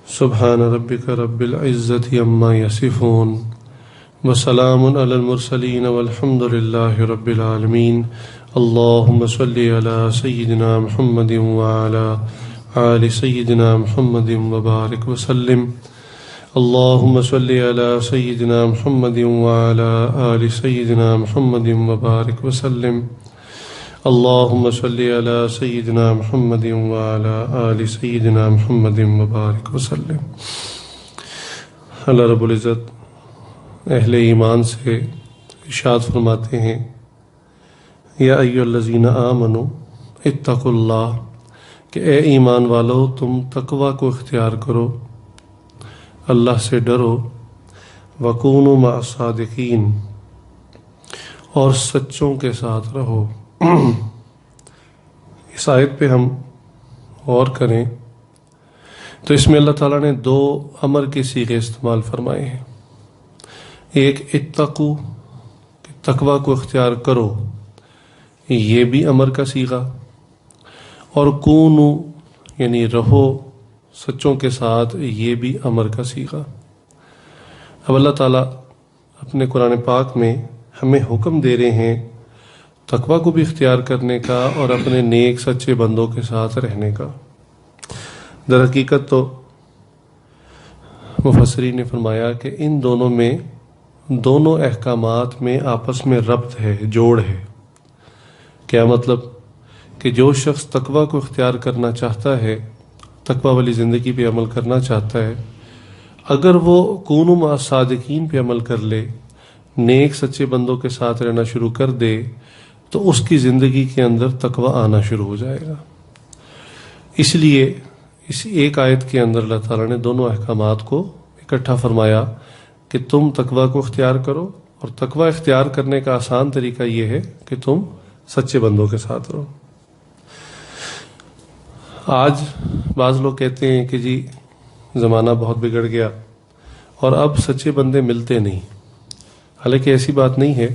سبحان ربک رب العزت عما یصفون وسلام علی المرسلین والحمد للہ رب العالمین. اللہم صلی علی سیدنا محمد وعلی آل سیدنا محمد وبارک وسلم. اللہم صلی علی سیدنا محمد وعلی آل سیدنا محمد وبارک وسلم. اللہم صلی علی سیدنا محمد وعلی آل سیدنا محمد وبارک وسلم. اللہ رب العزت اہل ایمان سے ارشاد فرماتے ہیں، یا ایھا الذین آمنوا اتقوا اللہ، کہ اے ایمان والو تم تقوی کو اختیار کرو، اللہ سے ڈرو، وکونوا مع الصادقین، اور سچوں کے ساتھ رہو. اس آیت پہ ہم غور کریں تو اس میں اللہ تعالیٰ نے دو امر کے صیغے استعمال فرمائے ہیں. ایک اتقو، تقوی کو اختیار کرو، یہ بھی امر کا صیغہ، اور کونو یعنی رہو سچوں کے ساتھ، یہ بھی امر کا صیغہ. اب اللہ تعالیٰ اپنے قرآن پاک میں ہمیں حکم دے رہے ہیں تقوی کو بھی اختیار کرنے کا اور اپنے نیک سچے بندوں کے ساتھ رہنے کا. در حقیقت تو مفسرین نے فرمایا کہ ان دونوں میں، دونوں احکامات میں آپس میں ربط ہے، جوڑ ہے. کیا مطلب؟ کہ جو شخص تقوی کو اختیار کرنا چاہتا ہے، تقوی والی زندگی پہ عمل کرنا چاہتا ہے، اگر وہ کونوا مع الصادقین پہ عمل کر لے، نیک سچے بندوں کے ساتھ رہنا شروع کر دے، تو اس کی زندگی کے اندر تقوی آنا شروع ہو جائے گا. اس لیے اس ایک آیت کے اندر اللہ تعالیٰ نے دونوں احکامات کو اکٹھا فرمایا کہ تم تقوی کو اختیار کرو، اور تقوی اختیار کرنے کا آسان طریقہ یہ ہے کہ تم سچے بندوں کے ساتھ رہو. آج بعض لوگ کہتے ہیں کہ جی زمانہ بہت بگڑ گیا اور اب سچے بندے ملتے نہیں. حالانکہ ایسی بات نہیں ہے.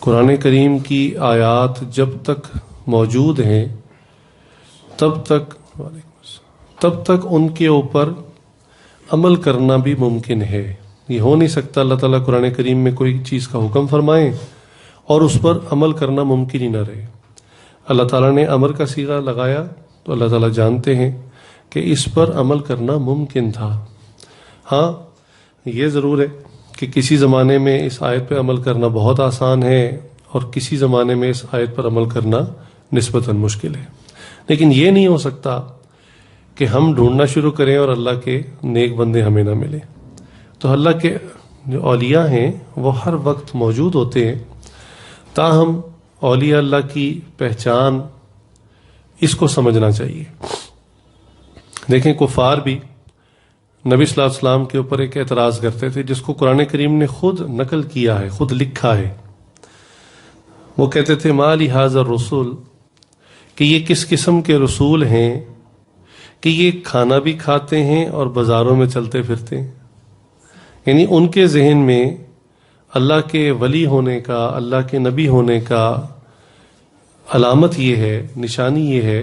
قرآن کریم کی آیات جب تک موجود ہیں تب تک ان کے اوپر عمل کرنا بھی ممکن ہے. یہ ہو نہیں سکتا اللہ تعالیٰ قرآن کریم میں کوئی چیز کا حکم فرمائیں اور اس پر عمل کرنا ممکن ہی نہ رہے. اللہ تعالیٰ نے امر کا صیغہ لگایا تو اللہ تعالیٰ جانتے ہیں کہ اس پر عمل کرنا ممکن تھا. ہاں یہ ضرور ہے کہ کسی زمانے میں اس آیت پہ عمل کرنا بہت آسان ہے اور کسی زمانے میں اس آیت پر عمل کرنا نسبتاً مشکل ہے. لیکن یہ نہیں ہو سکتا کہ ہم ڈھونڈنا شروع کریں اور اللہ کے نیک بندے ہمیں نہ ملیں. تو اللہ کے جو اولیاء ہیں وہ ہر وقت موجود ہوتے ہیں. تاہم اولیاء اللہ کی پہچان اس کو سمجھنا چاہیے. دیکھیں کفار بھی نبی صلی اللہ علیہ وسلم کے اوپر ایک اعتراض کرتے تھے جس کو قرآن کریم نے خود نقل کیا ہے، خود لکھا ہے. وہ کہتے تھے ما لہذا الرسول، کہ یہ کس قسم کے رسول ہیں کہ یہ کھانا بھی کھاتے ہیں اور بازاروں میں چلتے پھرتے ہیں. یعنی ان کے ذہن میں اللہ کے ولی ہونے کا، اللہ کے نبی ہونے کا علامت یہ ہے، نشانی یہ ہے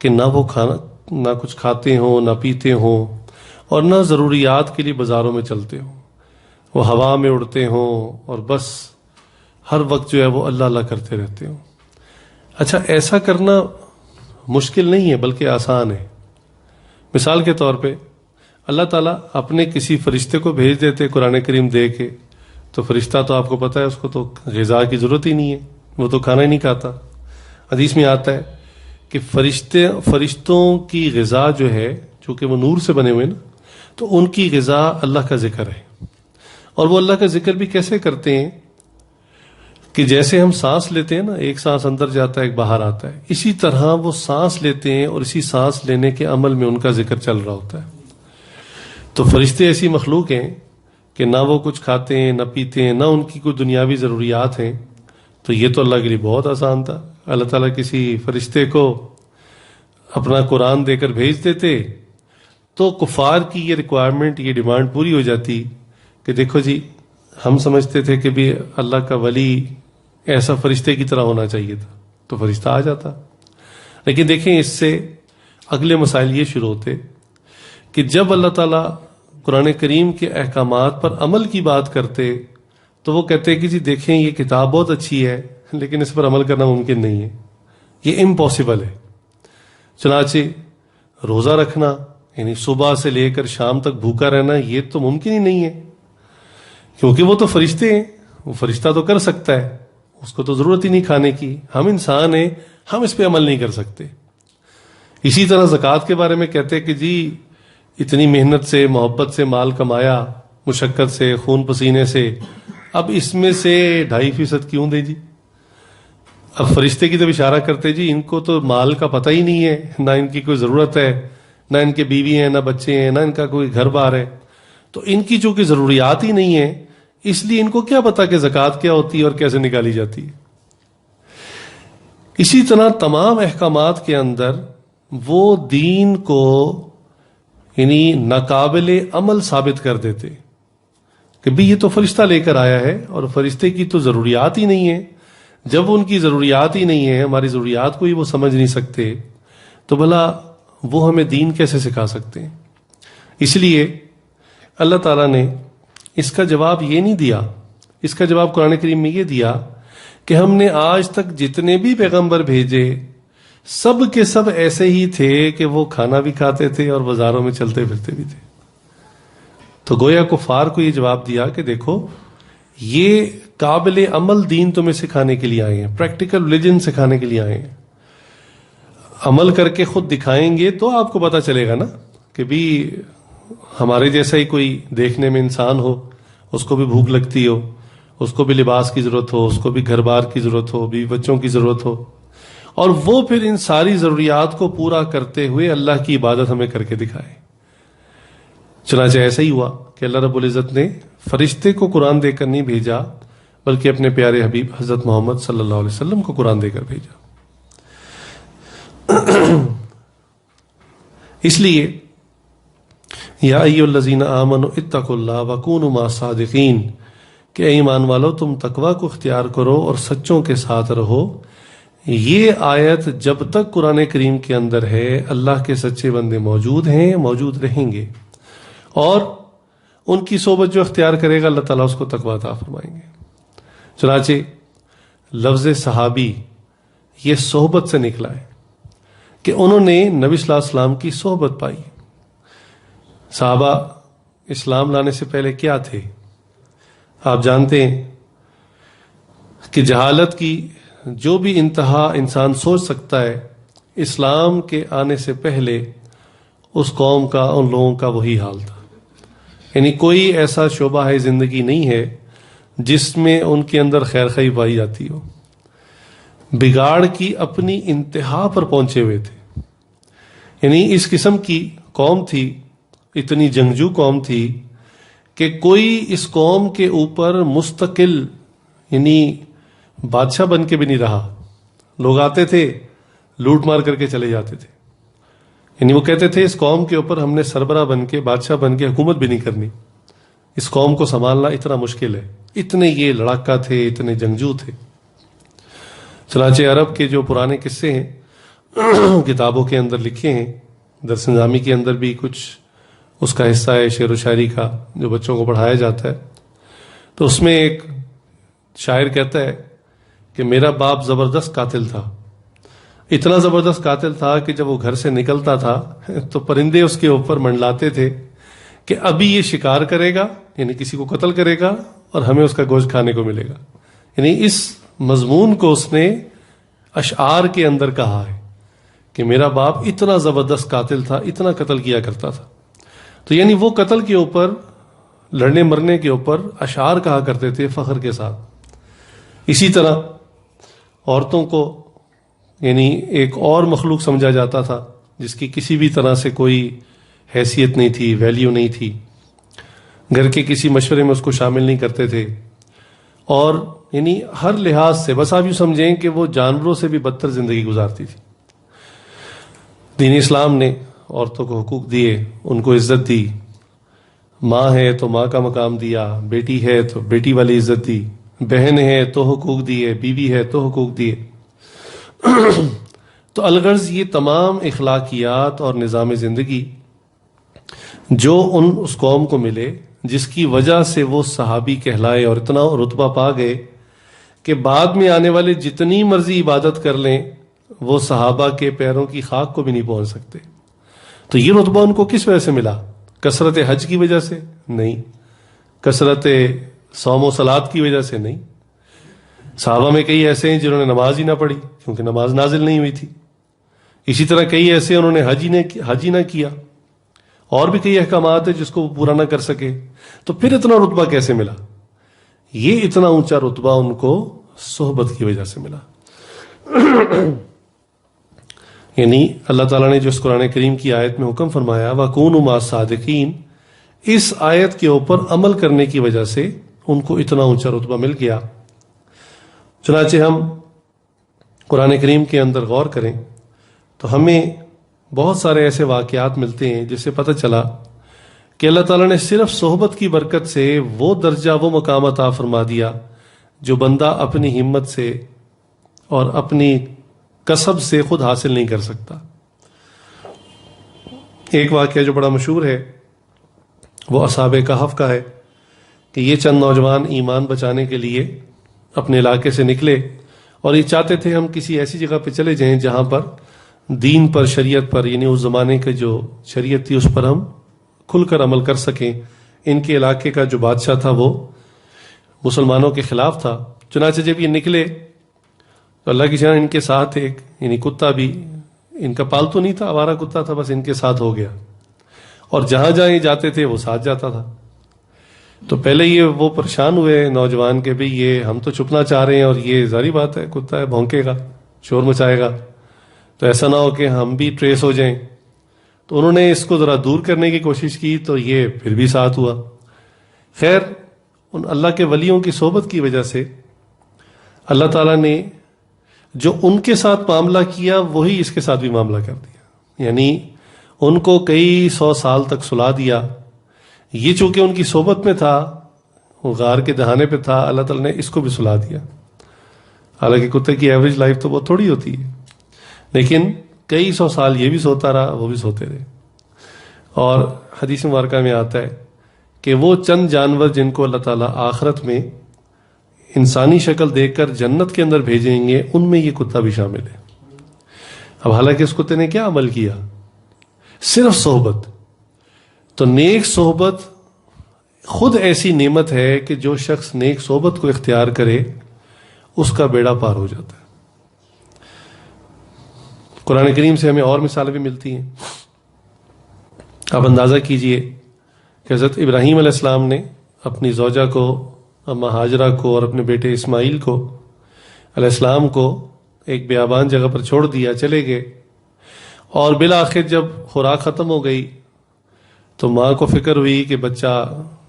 کہ نہ وہ نہ کچھ کھاتے ہوں، نہ پیتے ہوں، اور نہ ضروریات کے لیے بازاروں میں چلتے ہوں. وہ ہوا میں اڑتے ہوں اور بس ہر وقت جو ہے وہ اللہ اللہ کرتے رہتے ہوں. اچھا، ایسا کرنا مشکل نہیں ہے بلکہ آسان ہے. مثال کے طور پہ اللہ تعالیٰ اپنے کسی فرشتے کو بھیج دیتے قرآن کریم دے کے، تو فرشتہ تو آپ کو پتہ ہے اس کو تو غذا کی ضرورت ہی نہیں ہے، وہ تو کھانا ہی نہیں کھاتا. حدیث میں آتا ہے کہ فرشتوں کی غذا جو ہے، چونکہ وہ نور سے بنے ہوئے نا، تو ان کی غذا اللہ کا ذکر ہے. اور وہ اللہ کا ذکر بھی کیسے کرتے ہیں کہ جیسے ہم سانس لیتے ہیں نا، ایک سانس اندر جاتا ہے ایک باہر آتا ہے، اسی طرح وہ سانس لیتے ہیں اور اسی سانس لینے کے عمل میں ان کا ذکر چل رہا ہوتا ہے. تو فرشتے ایسی مخلوق ہیں کہ نہ وہ کچھ کھاتے ہیں، نہ پیتے ہیں، نہ ان کی کوئی دنیاوی ضروریات ہیں. تو یہ تو اللہ کے لیے بہت آسان تھا. اللہ تعالیٰ کسی فرشتے کو اپنا قرآن دے کر بھیج دیتے تو کفار کی یہ ریکوائرمنٹ، یہ ڈیمانڈ پوری ہو جاتی کہ دیکھو جی، ہم سمجھتے تھے کہ بھی اللہ کا ولی ایسا فرشتے کی طرح ہونا چاہیے تھا، تو فرشتہ آ جاتا. لیکن دیکھیں اس سے اگلے مسائل یہ شروع ہوتے کہ جب اللہ تعالیٰ قرآن کریم کے احکامات پر عمل کی بات کرتے تو وہ کہتے کہ جی دیکھیں یہ کتاب بہت اچھی ہے لیکن اس پر عمل کرنا ممکن نہیں ہے، یہ امپاسبل ہے۔ چنانچہ روزہ رکھنا یعنی صبح سے لے کر شام تک بھوکا رہنا یہ تو ممکن ہی نہیں ہے، کیونکہ وہ تو فرشتے ہیں، وہ فرشتہ تو کر سکتا ہے، اس کو تو ضرورت ہی نہیں کھانے کی، ہم انسان ہیں، ہم اس پہ عمل نہیں کر سکتے۔ اسی طرح زکوٰۃ کے بارے میں کہتے کہ جی اتنی محنت سے محبت سے مال کمایا، مشقت سے خون پسینے سے، اب اس میں سے 2.5% کیوں دیں جی؟ اب فرشتے کی طرف اشارہ کرتے جی ان کو تو مال کا پتہ ہی نہیں ہے، نہ ان کی کوئی ضرورت ہے، نہ ان کے بیوی ہیں، نہ بچے ہیں، نہ ان کا کوئی گھر بار ہے، تو ان کی چونکہ ضروریات ہی نہیں ہیں اس لیے ان کو کیا پتا کہ زکوٰۃ کیا ہوتی ہے اور کیسے نکالی جاتی ہے۔ اسی طرح تمام احکامات کے اندر وہ دین کو یعنی ناقابل عمل ثابت کر دیتے کہ بھی یہ تو فرشتہ لے کر آیا ہے اور فرشتے کی تو ضروریات ہی نہیں ہے، جب ان کی ضروریات ہی نہیں ہے، ہماری ضروریات کو ہی وہ سمجھ نہیں سکتے تو بھلا وہ ہمیں دین کیسے سکھا سکتے ہیں؟ اس لیے اللہ تعالیٰ نے اس کا جواب یہ نہیں دیا، اس کا جواب قرآن کریم میں یہ دیا کہ ہم نے آج تک جتنے بھی پیغمبر بھیجے سب کے سب ایسے ہی تھے کہ وہ کھانا بھی کھاتے تھے اور بازاروں میں چلتے پھرتے بھی تھے۔ تو گویا کفار کو یہ جواب دیا کہ دیکھو یہ قابل عمل دین تمہیں سکھانے کے لیے آئے ہیں، پریکٹیکل ریلیجن سکھانے کے لیے آئے ہیں، عمل کر کے خود دکھائیں گے تو آپ کو پتا چلے گا نا کہ بھی ہمارے جیسا ہی کوئی دیکھنے میں انسان ہو، اس کو بھی بھوک لگتی ہو، اس کو بھی لباس کی ضرورت ہو، اس کو بھی گھر بار کی ضرورت ہو، بیوی بچوں کی ضرورت ہو، اور وہ پھر ان ساری ضروریات کو پورا کرتے ہوئے اللہ کی عبادت ہمیں کر کے دکھائے۔ چنانچہ ایسا ہی ہوا کہ اللہ رب العزت نے فرشتے کو قرآن دے کر نہیں بھیجا بلکہ اپنے پیارے حبیب حضرت محمد صلی اللہ علیہ وسلم کو قرآن دے کر بھیجا۔ اس لیے یا ایھا الذین آمنوا اتقوا اللہ وکونوا مع الصادقین کہ اے ایمان والو تم تقوی کو اختیار کرو اور سچوں کے ساتھ رہو۔ یہ آیت جب تک قرآن کریم کے اندر ہے اللہ کے سچے بندے موجود ہیں، موجود رہیں گے، اور ان کی صحبت جو اختیار کرے گا اللہ تعالیٰ اس کو تقوی عطا فرمائیں گے۔ چنانچہ لفظ صحابی یہ صحبت سے نکلا ہے کہ انہوں نے نبی صلی اللہ علیہ وسلم کی صحبت پائی۔ صحابہ اسلام لانے سے پہلے کیا تھے؟ آپ جانتے ہیں کہ جہالت کی جو بھی انتہا انسان سوچ سکتا ہے اسلام کے آنے سے پہلے اس قوم کا، ان لوگوں کا وہی حال تھا۔ یعنی کوئی ایسا شعبہ ہے زندگی نہیں ہے جس میں ان کے اندر خیر خواہی پائی جاتی ہو، بگاڑ کی اپنی انتہا پر پہنچے ہوئے تھے۔ یعنی اس قسم کی قوم تھی، اتنی جنگجو قوم تھی کہ کوئی اس قوم کے اوپر مستقل یعنی بادشاہ بن کے بھی نہیں رہا۔ لوگ آتے تھے لوٹ مار کر کے چلے جاتے تھے، یعنی وہ کہتے تھے اس قوم کے اوپر ہم نے سربراہ بن کے، بادشاہ بن کے حکومت بھی نہیں کرنی، اس قوم کو سنبھالنا اتنا مشکل ہے۔ اتنے یہ لڑاکا تھے، اتنے جنگجو تھے۔ چنانچہ عرب کے جو پرانے قصے ہیں کتابوں کے اندر لکھے ہیں، درس نظامی کے اندر بھی کچھ اس کا حصہ ہے، شعر و شاعری کا جو بچوں کو پڑھایا جاتا ہے، تو اس میں ایک شاعر کہتا ہے کہ میرا باپ زبردست قاتل تھا، اتنا زبردست قاتل تھا کہ جب وہ گھر سے نکلتا تھا تو پرندے اس کے اوپر منڈلاتے تھے کہ ابھی یہ شکار کرے گا، یعنی کسی کو قتل کرے گا اور ہمیں اس کا گوشت کھانے کو ملے گا۔ یعنی اس مضمون کو اس نے اشعار کے اندر کہا ہے کہ میرا باپ اتنا زبردست قاتل تھا، اتنا قتل کیا کرتا تھا۔ تو یعنی وہ قتل کے اوپر، لڑنے مرنے کے اوپر اشعار کہا کرتے تھے فخر کے ساتھ۔ اسی طرح عورتوں کو یعنی ایک اور مخلوق سمجھا جاتا تھا جس کی کسی بھی طرح سے کوئی حیثیت نہیں تھی، ویلیو نہیں تھی، گھر کے کسی مشورے میں اس کو شامل نہیں کرتے تھے، اور یعنی ہر لحاظ سے بس آپ یوں سمجھیں کہ وہ جانوروں سے بھی بدتر زندگی گزارتی تھی۔ دین اسلام نے عورتوں کو حقوق دیے، ان کو عزت دی، ماں ہے تو ماں کا مقام دیا، بیٹی ہے تو بیٹی والی عزت دی، بہن ہے تو حقوق دیے، بیوی ہے تو حقوق دیے۔ تو الغرض یہ تمام اخلاقیات اور نظام زندگی جو اس قوم کو ملے جس کی وجہ سے وہ صحابی کہلائے اور اتنا رتبہ پا گئے کہ بعد میں آنے والے جتنی مرضی عبادت کر لیں وہ صحابہ کے پیروں کی خاک کو بھی نہیں پہنچ سکتے. تو یہ رتبہ ان کو کس وجہ سے ملا؟ کثرت حج کی وجہ سے نہیں، کثرت صوم و صلات کی وجہ سے نہیں. صحابہ میں کئی ایسے ہیں جنہوں نے نماز ہی نہ پڑھی کیونکہ نماز نازل نہیں ہوئی تھی. اسی طرح کئی ایسے انہوں نے حج ہی نہ کیا. اور بھی کئی احکامات ہیں جس کو وہ پورا نہ کر سکے. تو پھر اتنا رتبہ کیسے ملا؟ یہ اتنا اونچا رتبہ ان کو صحبت کی وجہ سے ملا. یعنی اللہ تعالیٰ نے جو اس قرآن کریم کی آیت میں حکم فرمایا وَكُونُوا مَعَ الصَّادِقِينَ، اس آیت کے اوپر عمل کرنے کی وجہ سے ان کو اتنا اونچا رتبہ مل گیا. چنانچہ ہم قرآن کریم کے اندر غور کریں تو ہمیں بہت سارے ایسے واقعات ملتے ہیں جس سے پتہ چلا کہ اللہ تعالیٰ نے صرف صحبت کی برکت سے وہ درجہ وہ مقام عطا فرما دیا جو بندہ اپنی ہمت سے اور اپنی کسب سے خود حاصل نہیں کر سکتا. ایک واقعہ جو بڑا مشہور ہے وہ اصحاب کہف کا ہے کہ یہ چند نوجوان ایمان بچانے کے لیے اپنے علاقے سے نکلے اور یہ چاہتے تھے ہم کسی ایسی جگہ پہ چلے جائیں جہاں پر دین پر، شریعت پر، یعنی اس زمانے کی جو شریعت تھی اس پر ہم کھل کر عمل کر سکیں. ان کے علاقے کا جو بادشاہ تھا وہ مسلمانوں کے خلاف تھا. چنانچہ جب یہ نکلے تو اللہ کی شان ان کے ساتھ ایک یعنی کتا بھی ان کا پالتو نہیں تھا، آوارہ کتا تھا، بس ان کے ساتھ ہو گیا اور جہاں جہاں یہ جاتے تھے وہ ساتھ جاتا تھا. تو پہلے یہ وہ پریشان ہوئے نوجوان کہ بھئی یہ ہم تو چھپنا چاہ رہے ہیں اور یہ ظاہری بات ہے کتا ہے، بھونکے گا، شور مچائے گا، تو ایسا نہ ہو کہ ہم بھی ٹریس ہو جائیں. تو انہوں نے اس کو ذرا دور کرنے کی کوشش کی تو یہ پھر بھی ساتھ ہوا. خیر ان اللہ کے ولیوں کی صحبت کی وجہ سے اللہ تعالیٰ نے جو ان کے ساتھ معاملہ کیا وہی اس کے ساتھ بھی معاملہ کر دیا. یعنی ان کو کئی 100 سال تک سلا دیا. یہ چونکہ ان کی صحبت میں تھا، وہ غار کے دہانے پہ تھا، اللہ تعالیٰ نے اس کو بھی سلا دیا. حالانکہ کتے کی ایوریج لائف تو بہت تھوڑی ہوتی ہے، لیکن کئی 100 سال یہ بھی سوتا رہا، وہ بھی سوتے رہے. اور حدیث مبارکہ میں آتا ہے کہ وہ چند جانور جن کو اللہ تعالیٰ آخرت میں انسانی شکل دیکھ کر جنت کے اندر بھیجیں گے ان میں یہ کتا بھی شامل ہے. اب حالانکہ اس کتے نے کیا عمل کیا؟ صرف صحبت. تو نیک صحبت خود ایسی نعمت ہے کہ جو شخص نیک صحبت کو اختیار کرے اس کا بیڑا پار ہو جاتا ہے. قرآن کریم سے ہمیں اور مثالیں بھی ملتی ہیں. آپ اندازہ کیجئے کہ حضرت ابراہیم علیہ السلام نے اپنی زوجہ کو، اماں ہاجرہ کو اور اپنے بیٹے اسماعیل کو علیہ السلام کو ایک بیابان جگہ پر چھوڑ دیا، چلے گئے. اور بالآخر جب خوراک ختم ہو گئی تو ماں کو فکر ہوئی کہ بچہ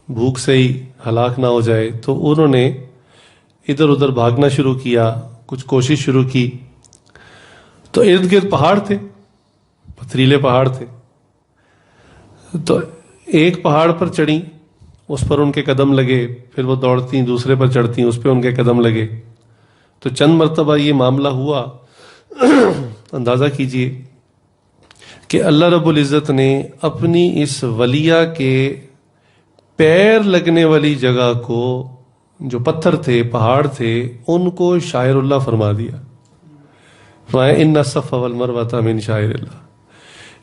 بھوک سے ہی ہلاک نہ ہو جائے، تو انہوں نے ادھر ادھر بھاگنا شروع کیا، کچھ کوشش شروع کی. تو ارد گرد پہاڑ تھے، پتھریلے پہاڑ تھے. تو ایک پہاڑ پر چڑھیں، اس پر ان کے قدم لگے، پھر وہ دوڑتی دوسرے پر چڑھتی، اس پہ ان کے قدم لگے. تو چند مرتبہ یہ معاملہ ہوا. اندازہ کیجئے کہ اللہ رب العزت نے اپنی اس ولیہ کے پیر لگنے والی جگہ کو، جو پتھر تھے، پہاڑ تھے، ان کو شاعر اللہ فرما دیا. فرمایا ان الصفا والمروہ من شاعر اللہ،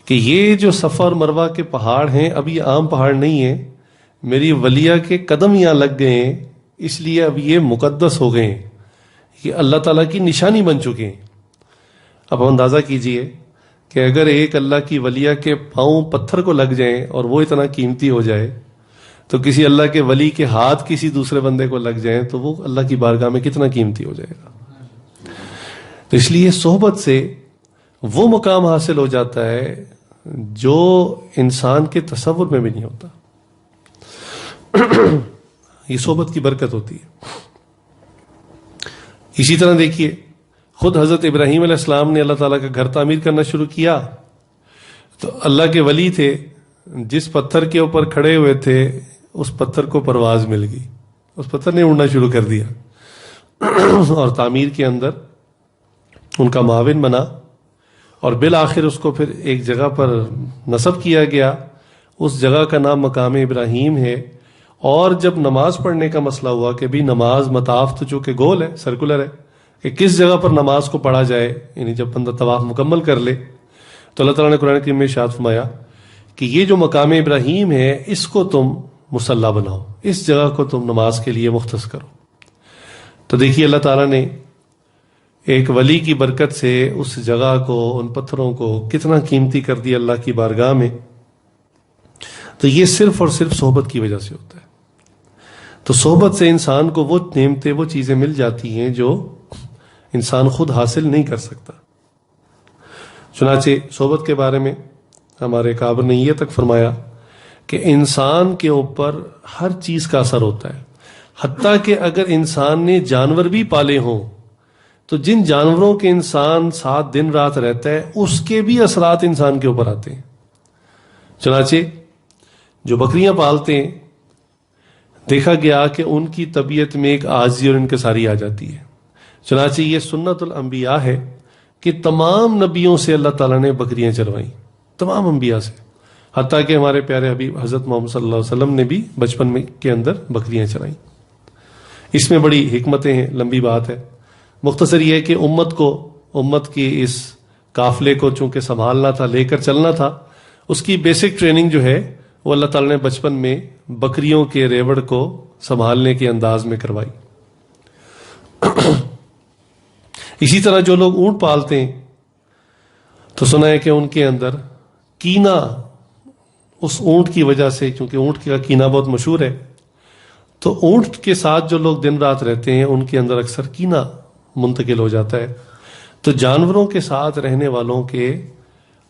کہ یہ جو صفا اور مروہ کے پہاڑ ہیں اب یہ عام پہاڑ نہیں ہیں، میری ولیہ کے قدم یہاں لگ گئے ہیں، اس لیے اب یہ مقدس ہو گئے ہیں، یہ اللہ تعالیٰ کی نشانی بن چکے ہیں. اب اندازہ کیجئے کہ اگر ایک اللہ کی ولیہ کے پاؤں پتھر کو لگ جائیں اور وہ اتنا قیمتی ہو جائے، تو کسی اللہ کے ولی کے ہاتھ کسی دوسرے بندے کو لگ جائیں تو وہ اللہ کی بارگاہ میں کتنا قیمتی ہو جائے گا. تو اس لیے صحبت سے وہ مقام حاصل ہو جاتا ہے جو انسان کے تصور میں بھی نہیں ہوتا. یہ صحبت کی برکت ہوتی ہے. اسی طرح دیکھیے خود حضرت ابراہیم علیہ السلام نے اللہ تعالیٰ کا گھر تعمیر کرنا شروع کیا تو اللہ کے ولی تھے، جس پتھر کے اوپر کھڑے ہوئے تھے اس پتھر کو پرواز مل گئی، اس پتھر نے اڑنا شروع کر دیا اور تعمیر کے اندر ان کا معاون بنا. اور بالآخر اس کو پھر ایک جگہ پر نصب کیا گیا اس جگہ کا نام مقام ابراہیم ہے. اور جب نماز پڑھنے کا مسئلہ ہوا کہ بھی نماز مطاف تو چونکہ گول ہے، سرکولر ہے، کہ کس جگہ پر نماز کو پڑھا جائے، یعنی جب بندہ طواف مکمل کر لے، تو اللہ تعالیٰ نے قرآن کریم میں ارشاد فرمایا کہ یہ جو مقام ابراہیم ہے اس کو تم مصلی بناؤ، اس جگہ کو تم نماز کے لیے مختص کرو. تو دیکھیے اللہ تعالیٰ نے ایک ولی کی برکت سے اس جگہ کو، ان پتھروں کو کتنا قیمتی کر دیا اللہ کی بارگاہ میں. تو یہ صرف اور صرف صحبت کی وجہ سے ہوتا ہے. تو صحبت سے انسان کو وہ نعمتیں، وہ چیزیں مل جاتی ہیں جو انسان خود حاصل نہیں کر سکتا. چنانچہ صحبت کے بارے میں ہمارے کعبہ نے یہ تک فرمایا کہ انسان کے اوپر ہر چیز کا اثر ہوتا ہے، حتیٰ کہ اگر انسان نے جانور بھی پالے ہوں تو جن جانوروں کے انسان ساتھ دن رات رہتا ہے اس کے بھی اثرات انسان کے اوپر آتے ہیں. چنانچہ جو بکریاں پالتے ہیں دیکھا گیا کہ ان کی طبیعت میں ایک عاجزی اور انکساری آ جاتی ہے. چنانچہ یہ سنت الانبیاء ہے کہ تمام نبیوں سے اللہ تعالیٰ نے بکریاں چروائیں، تمام انبیاء سے، حتیٰ کہ ہمارے پیارے حبیب حضرت محمد صلی اللہ علیہ وسلم نے بھی بچپن میں کے اندر بکریاں چرائیں. اس میں بڑی حکمتیں ہیں، لمبی بات ہے. مختصر یہ ہے کہ امت کی اس قافلے کو چونکہ سنبھالنا تھا، لے کر چلنا تھا، اس کی بیسک ٹریننگ جو ہے وہ اللہ تعالیٰ نے بچپن میں بکریوں کے ریوڑ کو سنبھالنے کے انداز میں کروائی. اسی طرح جو لوگ اونٹ پالتے ہیں تو سنا ہے کہ ان کے اندر کینہ، اس اونٹ کی وجہ سے، کیونکہ اونٹ کا کینہ بہت مشہور ہے، تو اونٹ کے ساتھ جو لوگ دن رات رہتے ہیں ان کے اندر اکثر کینہ منتقل ہو جاتا ہے. تو جانوروں کے ساتھ رہنے والوں کے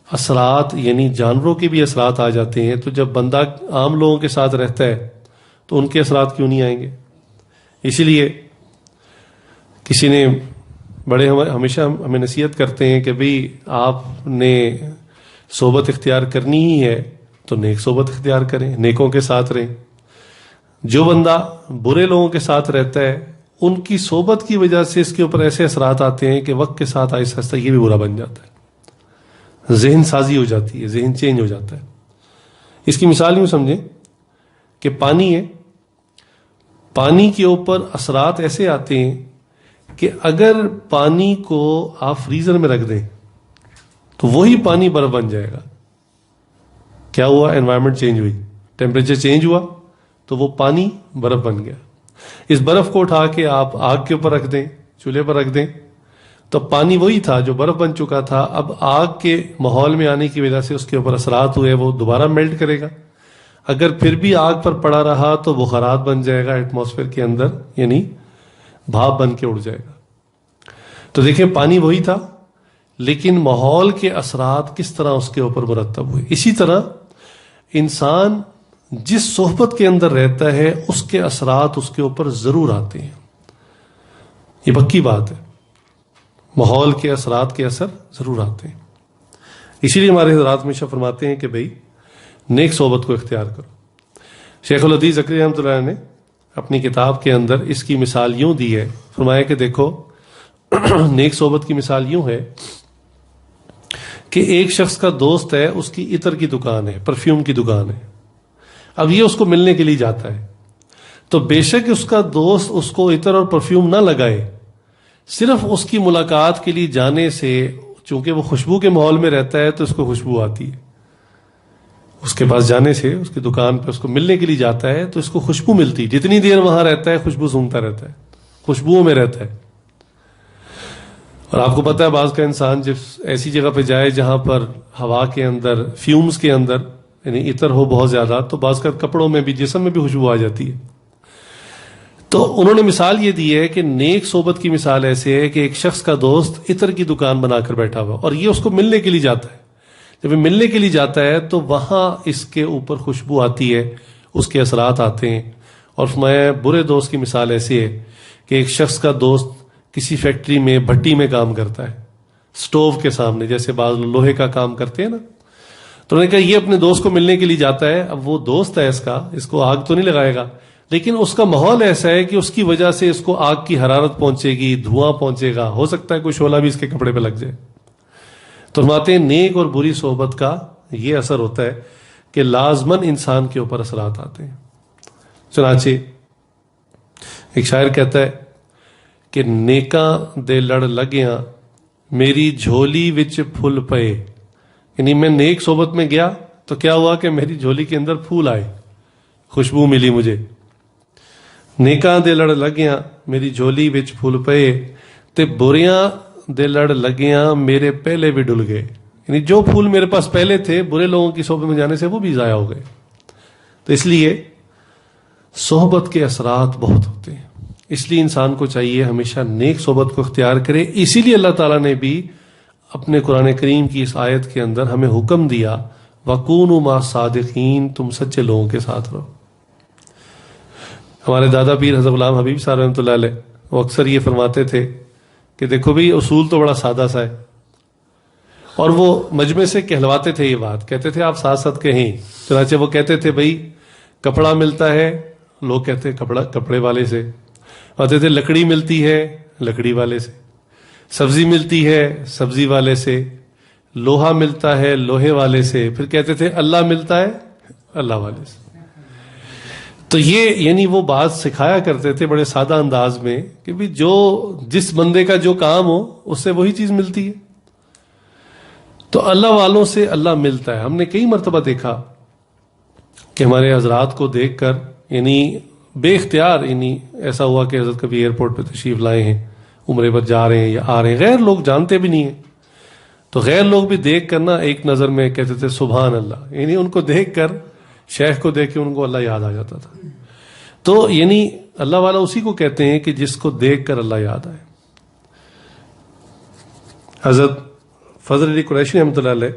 اثرات، یعنی جانوروں کے بھی اثرات آ جاتے ہیں. تو جب بندہ عام لوگوں کے ساتھ رہتا ہے تو ان کے اثرات کیوں نہیں آئیں گے؟ اسی لیے کسی نے بڑے ہمیشہ ہمیں نصیحت کرتے ہیں کہ بھئی آپ نے صحبت اختیار کرنی ہی ہے تو نیک صحبت اختیار کریں، نیکوں کے ساتھ رہیں. جو بندہ برے لوگوں کے ساتھ رہتا ہے ان کی صحبت کی وجہ سے اس کے اوپر ایسے اثرات آتے ہیں کہ وقت کے ساتھ آہستہ آہستہ یہ بھی برا بن جاتا ہے، ذہن سازی ہو جاتی ہے، ذہن چینج ہو جاتا ہے. اس کی مثال یوں سمجھیں کہ پانی ہے، پانی کے اوپر اثرات ایسے آتے ہیں کہ اگر پانی کو آپ فریزر میں رکھ دیں تو وہی پانی برف بن جائے گا. کیا ہوا؟ انوائرمنٹ چینج ہوئی، ٹیمپریچر چینج ہوا تو وہ پانی برف بن گیا. اس برف کو اٹھا کے آپ آگ کے اوپر رکھ دیں، چولہے پر رکھ دیں تو پانی وہی تھا جو برف بن چکا تھا، اب آگ کے ماحول میں آنے کی وجہ سے اس کے اوپر اثرات ہوئے، وہ دوبارہ میلٹ کرے گا. اگر پھر بھی آگ پر پڑا رہا تو بخارات بن جائے گا ایٹماسفیئر کے اندر، یعنی بھاپ بن کے اڑ جائے گا. تو دیکھیں پانی وہی تھا لیکن ماحول کے اثرات کس طرح اس کے اوپر مرتب ہوئے. اسی طرح انسان جس صحبت کے اندر رہتا ہے اس کے اثرات اس کے اوپر ضرور آتے ہیں، یہ پکی بات ہے. ماحول کے اثرات کے اثر ضرور آتے ہیں. اسی لیے ہمارے حضرات ہمیشہ فرماتے ہیں کہ بھئی نیک صحبت کو اختیار کرو. شیخ الحدیث زکریا رحمۃ اللہ نے اپنی کتاب کے اندر اس کی مثال یوں دی ہے، فرمایا کہ دیکھو نیک صحبت کی مثال یوں ہے کہ ایک شخص کا دوست ہے، اس کی عطر کی دکان ہے، پرفیوم کی دکان ہے. اب یہ اس کو ملنے کے لیے جاتا ہے تو بے شک اس کا دوست اس کو عطر اور پرفیوم نہ لگائے، صرف اس کی ملاقات کے لیے جانے سے، چونکہ وہ خوشبو کے ماحول میں رہتا ہے تو اس کو خوشبو آتی ہے، اس کے پاس جانے سے، اس کی دکان پہ اس کو ملنے کے لیے جاتا ہے تو اس کو خوشبو ملتی ہے. جتنی دیر وہاں رہتا ہے خوشبو سونگتا رہتا ہے، خوشبوؤں میں رہتا ہے. اور آپ کو پتہ ہے بعض کا انسان جب ایسی جگہ پہ جائے جہاں پر ہوا کے اندر، فیومز کے اندر یعنی عطر ہو بہت زیادہ، تو بعض کا کپڑوں میں بھی، جسم میں بھی خوشبو آ جاتی ہے. تو انہوں نے مثال یہ دی ہے کہ نیک صحبت کی مثال ایسے ہے کہ ایک شخص کا دوست عطر کی دکان بنا کر بیٹھا ہوا اور یہ اس کو ملنے کے لیے جاتا ہے. جب یہ ملنے کے لیے جاتا ہے تو وہاں اس کے اوپر خوشبو آتی ہے، اس کے اثرات آتے ہیں. اور فرمایا برے دوست کی مثال ایسی ہے کہ ایک شخص کا دوست کسی فیکٹری میں بھٹی میں کام کرتا ہے، سٹوو کے سامنے، جیسے بعض لوہے کا کام کرتے ہیں نا. تو انہوں نے کہا یہ اپنے دوست کو ملنے کے لیے جاتا ہے. اب وہ دوست ہے اس کو آگ تو نہیں لگائے گا، لیکن اس کا ماحول ایسا ہے کہ اس کی وجہ سے اس کو آگ کی حرارت پہنچے گی، دھواں پہنچے گا، ہو سکتا ہے کوئی شعلہ بھی اس کے کپڑے پہ لگ جائے. تو فرماتے ہیں نیک اور بری صحبت کا یہ اثر ہوتا ہے کہ لازماً انسان کے اوپر اثرات آتے ہیں. چنانچہ ایک شاعر کہتا ہے کہ نیکاں دے لڑ لگیاں میری جھولی وچ پھول پئے. یعنی میں نیک صحبت میں گیا تو کیا ہوا کہ میری جھولی کے اندر پھول آئے, خوشبو ملی مجھے. نیکاں دے لڑ لگیاں میری جھولی وچ پھول پئے تے بریاں دے لڑ لگیاں میرے پہلے بھی ڈل گئے. یعنی جو پھول میرے پاس پہلے تھے برے لوگوں کی صحبت میں جانے سے وہ بھی ضائع ہو گئے. تو اس لیے صحبت کے اثرات بہت ہوتے ہیں, اس لیے انسان کو چاہیے ہمیشہ نیک صحبت کو اختیار کرے. اسی لیے اللہ تعالیٰ نے بھی اپنے قرآن کریم کی اس آیت کے اندر ہمیں حکم دیا وَكُونُوا مَعَ الصَّادِقِينَ, تم سچے لوگوں کے ساتھ رہو. ہمارے دادا پیر حضرت غلام حبیب صاحب رحمۃ اللہ علیہ وہ اکثر یہ فرماتے تھے کہ دیکھو بھئی اصول تو بڑا سادہ سا ہے, اور وہ مجمع سے کہلواتے تھے یہ بات, کہتے تھے آپ ساتھ ساتھ کہیں. چنانچہ وہ کہتے تھے بھئی کپڑا ملتا ہے, لوگ کہتے ہیں کپڑے والے سے. کہتے تھے لکڑی ملتی ہے, لکڑی والے سے. سبزی ملتی ہے, سبزی والے سے. لوہا ملتا ہے, لوہے والے سے. پھر کہتے تھے اللہ ملتا ہے, اللہ والے سے. تو یہ یعنی وہ بات سکھایا کرتے تھے بڑے سادہ انداز میں کہ بھی جو جس بندے کا جو کام ہو اس سے وہی چیز ملتی ہے. تو اللہ والوں سے اللہ ملتا ہے. ہم نے کئی مرتبہ دیکھا کہ ہمارے حضرات کو دیکھ کر یعنی بے اختیار یعنی ایسا ہوا کہ حضرت کبھی ایئرپورٹ پہ تشریف لائے ہیں, عمرے پر جا رہے ہیں یا آ رہے ہیں, غیر لوگ جانتے بھی نہیں ہیں, تو غیر لوگ بھی دیکھ کر نا ایک نظر میں کہتے تھے سبحان اللہ. یعنی ان کو دیکھ کر, شیخ کو دیکھ کے ان کو اللہ یاد آ جاتا تھا. تو یعنی اللہ والا اسی کو کہتے ہیں کہ جس کو دیکھ کر اللہ یاد آئے. حضرت فضل علی قریشی رحمۃ اللہ علیہ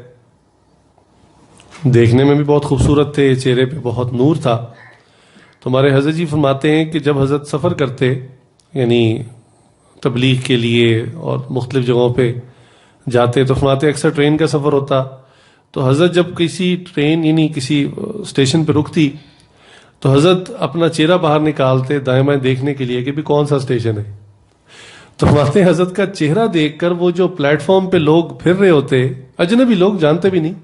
دیکھنے میں بھی بہت خوبصورت تھے, چہرے پہ بہت نور تھا. تو ہمارے حضرت جی فرماتے ہیں کہ جب حضرت سفر کرتے یعنی تبلیغ کے لیے اور مختلف جگہوں پہ جاتے تو فرماتے اکثر ٹرین کا سفر ہوتا, تو حضرت جب کسی ٹرین یعنی کسی اسٹیشن پہ رکتی تو حضرت اپنا چہرہ باہر نکالتے دائیں بائیں دیکھنے کے لیے کہ بھی کون سا اسٹیشن ہے. تو فرماتے حضرت کا چہرہ دیکھ کر وہ جو پلیٹ فارم پہ لوگ پھر رہے ہوتے, اجنبی لوگ جانتے بھی نہیں,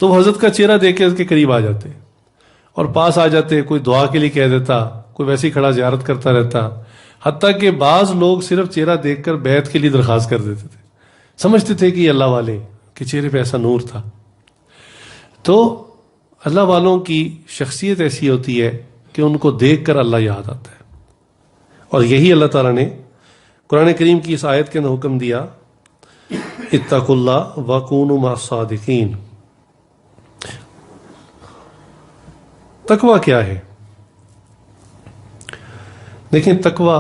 تو وہ حضرت کا چہرہ دیکھ کے اس کے قریب آ جاتے اور پاس آ جاتے. کوئی دعا کے لیے کہہ دیتا, کوئی ویسے ہی کھڑا زیارت کرتا رہتا, حتیٰ کہ بعض لوگ صرف چہرہ دیکھ کر بیعت کے لیے درخواست کر دیتے تھے, سمجھتے تھے کہ یہ اللہ والے کہ چہرے پہ ایسا نور تھا. تو اللہ والوں کی شخصیت ایسی ہوتی ہے کہ ان کو دیکھ کر اللہ یاد آتا ہے. اور یہی اللہ تعالیٰ نے قرآن کریم کی اس آیت کے اندر حکم دیا اتقوا اللہ وکونوا مع الصادقین. تقوی کیا ہے؟ دیکھیں تقوی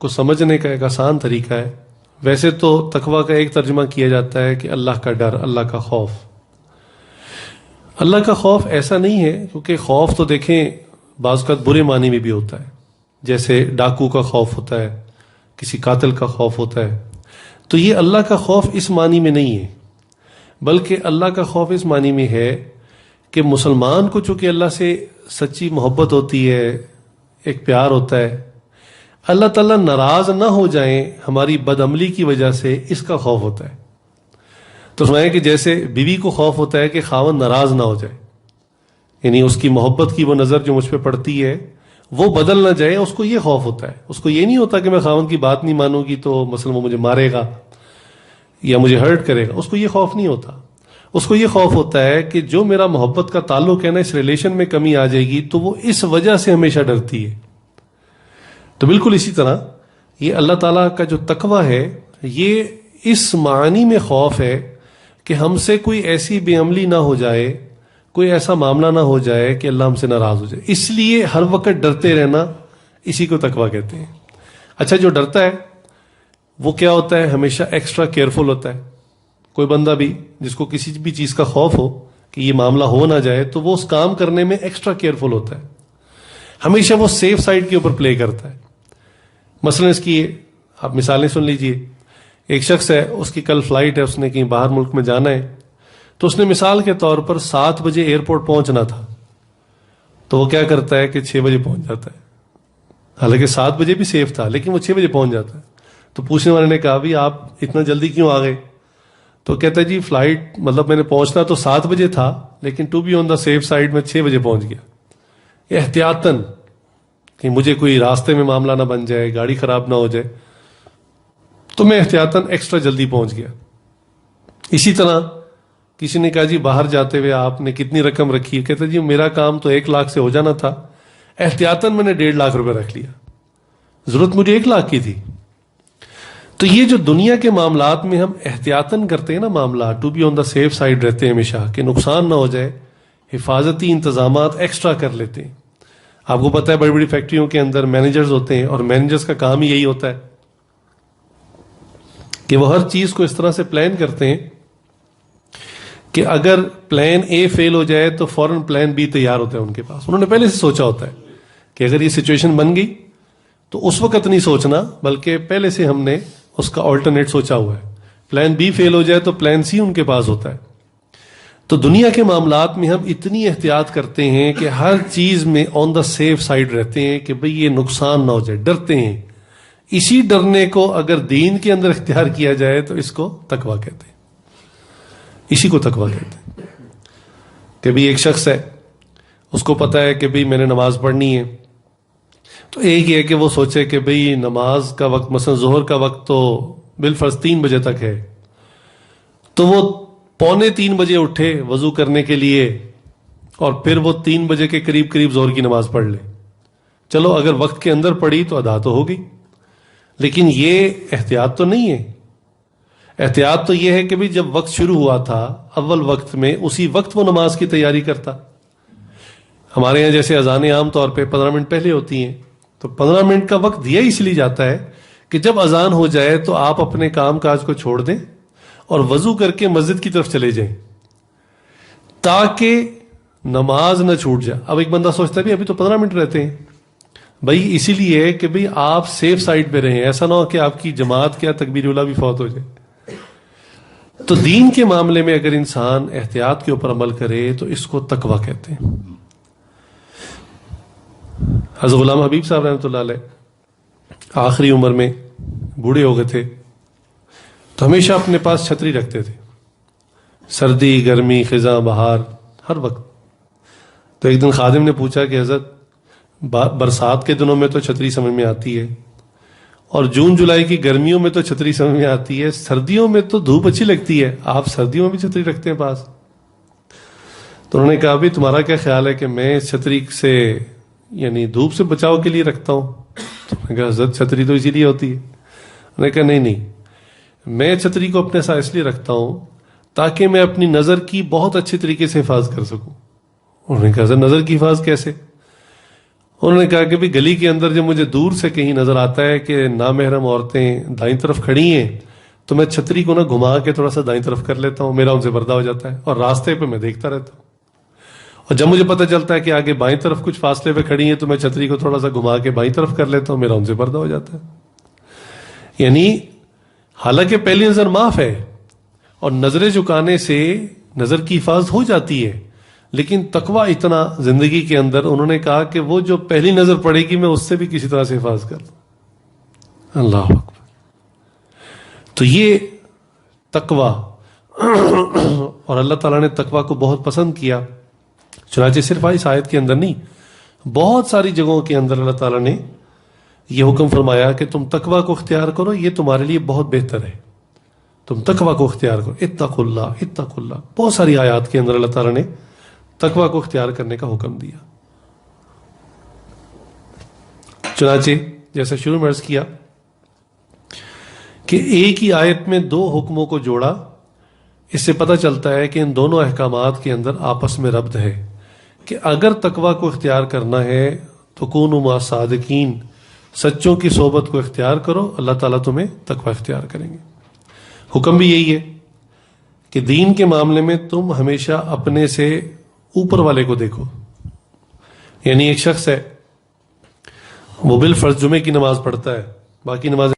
کو سمجھنے کا ایک آسان طریقہ ہے. ویسے تو تقوی کا ایک ترجمہ کیا جاتا ہے کہ اللہ کا ڈر, اللہ کا خوف. اللہ کا خوف ایسا نہیں ہے, کیونکہ خوف تو دیکھیں بعض اوقات برے معنی میں بھی ہوتا ہے, جیسے ڈاکو کا خوف ہوتا ہے, کسی قاتل کا خوف ہوتا ہے. تو یہ اللہ کا خوف اس معنی میں نہیں ہے, بلکہ اللہ کا خوف اس معنی میں ہے کہ مسلمان کو چونکہ اللہ سے سچی محبت ہوتی ہے, ایک پیار ہوتا ہے, اللہ تعالیٰ ناراض نہ ہو جائیں ہماری بدعملی کی وجہ سے, اس کا خوف ہوتا ہے. تو سمجھیں کہ جیسے بیوی کو خوف ہوتا ہے کہ خاوند ناراض نہ ہو جائے, یعنی اس کی محبت کی وہ نظر جو مجھ پہ پڑتی ہے وہ بدل نہ جائے, اس کو یہ خوف ہوتا ہے. اس کو یہ نہیں ہوتا کہ میں خاوند کی بات نہیں مانوں گی تو مثلا وہ مجھے مارے گا یا مجھے ہرٹ کرے گا, اس کو یہ خوف نہیں ہوتا. اس کو یہ خوف ہوتا ہے کہ جو میرا محبت کا تعلق ہے نا, اس ریلیشن میں کمی آ جائے گی, تو وہ اس وجہ سے ہمیشہ ڈرتی ہے. تو بالکل اسی طرح یہ اللہ تعالیٰ کا جو تقوی ہے یہ اس معنی میں خوف ہے کہ ہم سے کوئی ایسی بے عملی نہ ہو جائے, کوئی ایسا معاملہ نہ ہو جائے کہ اللہ ہم سے ناراض ہو جائے. اس لیے ہر وقت ڈرتے رہنا, اسی کو تقوی کہتے ہیں. اچھا جو ڈرتا ہے وہ کیا ہوتا ہے؟ ہمیشہ ایکسٹرا کیئرفل ہوتا ہے. کوئی بندہ بھی جس کو کسی بھی چیز کا خوف ہو کہ یہ معاملہ ہو نہ جائے, تو وہ اس کام کرنے میں ایکسٹرا کیئرفل ہوتا ہے, ہمیشہ وہ سیف سائڈ کے اوپر پلے کرتا ہے. مثلا اس کی آپ مثالیں سن لیجئے. ایک شخص ہے, اس کی کل فلائٹ ہے, اس نے کہیں باہر ملک میں جانا ہے, تو اس نے مثال کے طور پر 7 بجے ایئرپورٹ پہنچنا تھا, تو وہ کیا کرتا ہے کہ 6 بجے پہنچ جاتا ہے. حالانکہ 7 بجے بھی سیف تھا لیکن وہ 6 بجے پہنچ جاتا ہے. تو پوچھنے والے نے کہا بھی آپ اتنا جلدی کیوں آ گئے؟ تو کہتا ہے جی فلائٹ مطلب میں نے پہنچنا تو 7 بجے تھا، لیکن to be on the safe side میں 6 بجے پہنچ گیا احتیاطاً، کہ مجھے کوئی راستے میں معاملہ نہ بن جائے، گاڑی خراب نہ ہو جائے، تو میں احتیاطاً ایکسٹرا جلدی پہنچ گیا. اسی طرح کسی نے کہا جی باہر جاتے ہوئے آپ نے کتنی رقم رکھی ہے؟ کہتا جی میرا کام تو 1 لاکھ سے ہو جانا تھا، احتیاطاً میں نے 1.5 لاکھ روپے رکھ لیا، ضرورت مجھے 1 لاکھ کی تھی. تو یہ جو دنیا کے معاملات میں ہم احتیاطاً کرتے ہیں نا معاملہ، to be on the safe side رہتے ہیں ہمیشہ کہ نقصان نہ ہو جائے، حفاظتی انتظامات ایکسٹرا کر لیتے ہیں. آپ کو پتا ہے بڑی بڑی فیکٹریوں کے اندر مینیجرز ہوتے ہیں، اور مینیجرز کا کام ہی یہی ہوتا ہے کہ وہ ہر چیز کو اس طرح سے پلان کرتے ہیں کہ اگر پلان اے فیل ہو جائے تو فوراً پلان بی تیار ہوتا ہے ان کے پاس. انہوں نے پہلے سے سوچا ہوتا ہے کہ اگر یہ سچویشن بن گئی تو اس وقت نہیں سوچنا، بلکہ پہلے سے ہم نے اس کا آلٹرنیٹ سوچا ہوا ہے. پلان بی فیل ہو جائے تو پلان سی ان کے پاس ہوتا ہے. تو دنیا کے معاملات میں ہم اتنی احتیاط کرتے ہیں کہ ہر چیز میں آن دا سیف سائڈ رہتے ہیں کہ بھئی یہ نقصان نہ ہو جائے، ڈرتے ہیں. اسی ڈرنے کو اگر دین کے اندر اختیار کیا جائے تو اس کو تقویٰ کہتے ہیں. اسی کو تقویٰ کہتے ہیں کہ بھی ایک شخص ہے، اس کو پتا ہے کہ بھئی میں نے نماز پڑھنی ہے، تو ایک یہ کہ وہ سوچے کہ بھئی نماز کا وقت مثلا ظہر کا وقت تو بالفرض 3 بجے تک ہے، تو وہ 2:45 اٹھے وضو کرنے کے لیے، اور پھر وہ 3 بجے کے قریب قریب ظہر کی نماز پڑھ لے. چلو اگر وقت کے اندر پڑھی تو ادا تو ہوگی، لیکن یہ احتیاط تو نہیں ہے. احتیاط تو یہ ہے کہ بھی جب وقت شروع ہوا تھا اول وقت میں، اسی وقت وہ نماز کی تیاری کرتا. ہمارے یہاں جیسے اذانیں عام طور پہ 15 منٹ پہلے ہوتی ہیں، تو 15 منٹ کا وقت دیا اس لیے جاتا ہے کہ جب اذان ہو جائے تو آپ اپنے کام کاج کو چھوڑ دیں اور وضو کر کے مسجد کی طرف چلے جائیں تاکہ نماز نہ چھوٹ جائے. اب ایک بندہ سوچتا ہے بھی ابھی تو 15 منٹ رہتے ہیں. بھائی اسی لیے کہ بھئی آپ سیف سائڈ پہ رہیں، ایسا نہ ہو کہ آپ کی جماعت کیا تکبیر اولیٰ بھی فوت ہو جائے. تو دین کے معاملے میں اگر انسان احتیاط کے اوپر عمل کرے تو اس کو تقویٰ کہتے ہیں. حضرت غلام حبیب صاحب رحمۃ اللہ علیہ آخری عمر میں بوڑھے ہو گئے تھے، تو ہمیشہ اپنے پاس چھتری رکھتے تھے، سردی گرمی خزاں بہار ہر وقت. تو ایک دن خادم نے پوچھا کہ حضرت برسات کے دنوں میں تو چھتری سمجھ میں آتی ہے، اور جون جولائی کی گرمیوں میں تو چھتری سمجھ میں آتی ہے، سردیوں میں تو دھوپ اچھی لگتی ہے، آپ سردیوں میں بھی چھتری رکھتے ہیں پاس؟ تو انہوں نے کہا بھی تمہارا کیا خیال ہے کہ میں اس چھتری سے یعنی دھوپ سے بچاؤ کے لیے رکھتا ہوں؟ تو میں نے کہا حضرت چھتری تو اسی لیے ہوتی ہے. انہوں نے کہا نہیں، میں چھتری کو اپنے ساتھ اس لیے رکھتا ہوں تاکہ میں اپنی نظر کی بہت اچھے طریقے سے حفاظت کر سکوں. انہوں نے کہا حضرت نظر کی حفاظت کیسے؟ انہوں نے کہا کہ بھی گلی کے اندر جب مجھے دور سے کہیں نظر آتا ہے کہ نامحرم عورتیں دائیں طرف کھڑی ہیں تو میں چھتری کو گھما کے تھوڑا سا دائیں طرف کر لیتا ہوں، میرا ان سے پردہ ہو جاتا ہے، اور راستے پہ میں دیکھتا رہتا ہوں. اور جب مجھے پتہ چلتا ہے کہ آگے بائیں طرف کچھ فاصلے پہ کھڑی ہیں تو میں چھتری کو تھوڑا سا گھما کے بائیں طرف کر لیتا ہوں، میرا ان سے پردہ ہو جاتا ہے. یعنی حالانکہ پہلی نظر معاف ہے اور نظریں جھکانے سے نظر کی حفاظت ہو جاتی ہے، لیکن تقویٰ اتنا زندگی کے اندر، انہوں نے کہا کہ وہ جو پہلی نظر پڑے گی میں اس سے بھی کسی طرح سے حفاظت کر لوں. اللہ اکبر. تو یہ تقویٰ اور اللہ تعالیٰ نے تقویٰ کو بہت پسند کیا. چنانچہ صرف اس آیت کے اندر نہیں، بہت ساری جگہوں کے اندر اللہ تعالیٰ نے یہ حکم فرمایا کہ تم تقویٰ کو اختیار کرو، یہ تمہارے لیے بہت بہتر ہے، تم تقویٰ کو اختیار کرو. اتقوا اللہ اتقوا اللہ، بہت ساری آیات کے اندر اللہ تعالیٰ نے تقویٰ کو اختیار کرنے کا حکم دیا. چنانچہ جیسے شروع میں عرض کیا کہ ایک ہی آیت میں 2 حکموں کو جوڑا، اس سے پتہ چلتا ہے کہ ان دونوں احکامات کے اندر آپس میں ربط ہے کہ اگر تقویٰ کو اختیار کرنا ہے تو کونوا مع الصادقین، سچوں کی صحبت کو اختیار کرو، اللہ تعالیٰ تمہیں تقویٰ اختیار کریں گے. حکم بھی یہی ہے کہ دین کے معاملے میں تم ہمیشہ اپنے سے اوپر والے کو دیکھو. یعنی ایک شخص ہے، وہ بالفرض جمعے کی نماز پڑھتا ہے، باقی نماز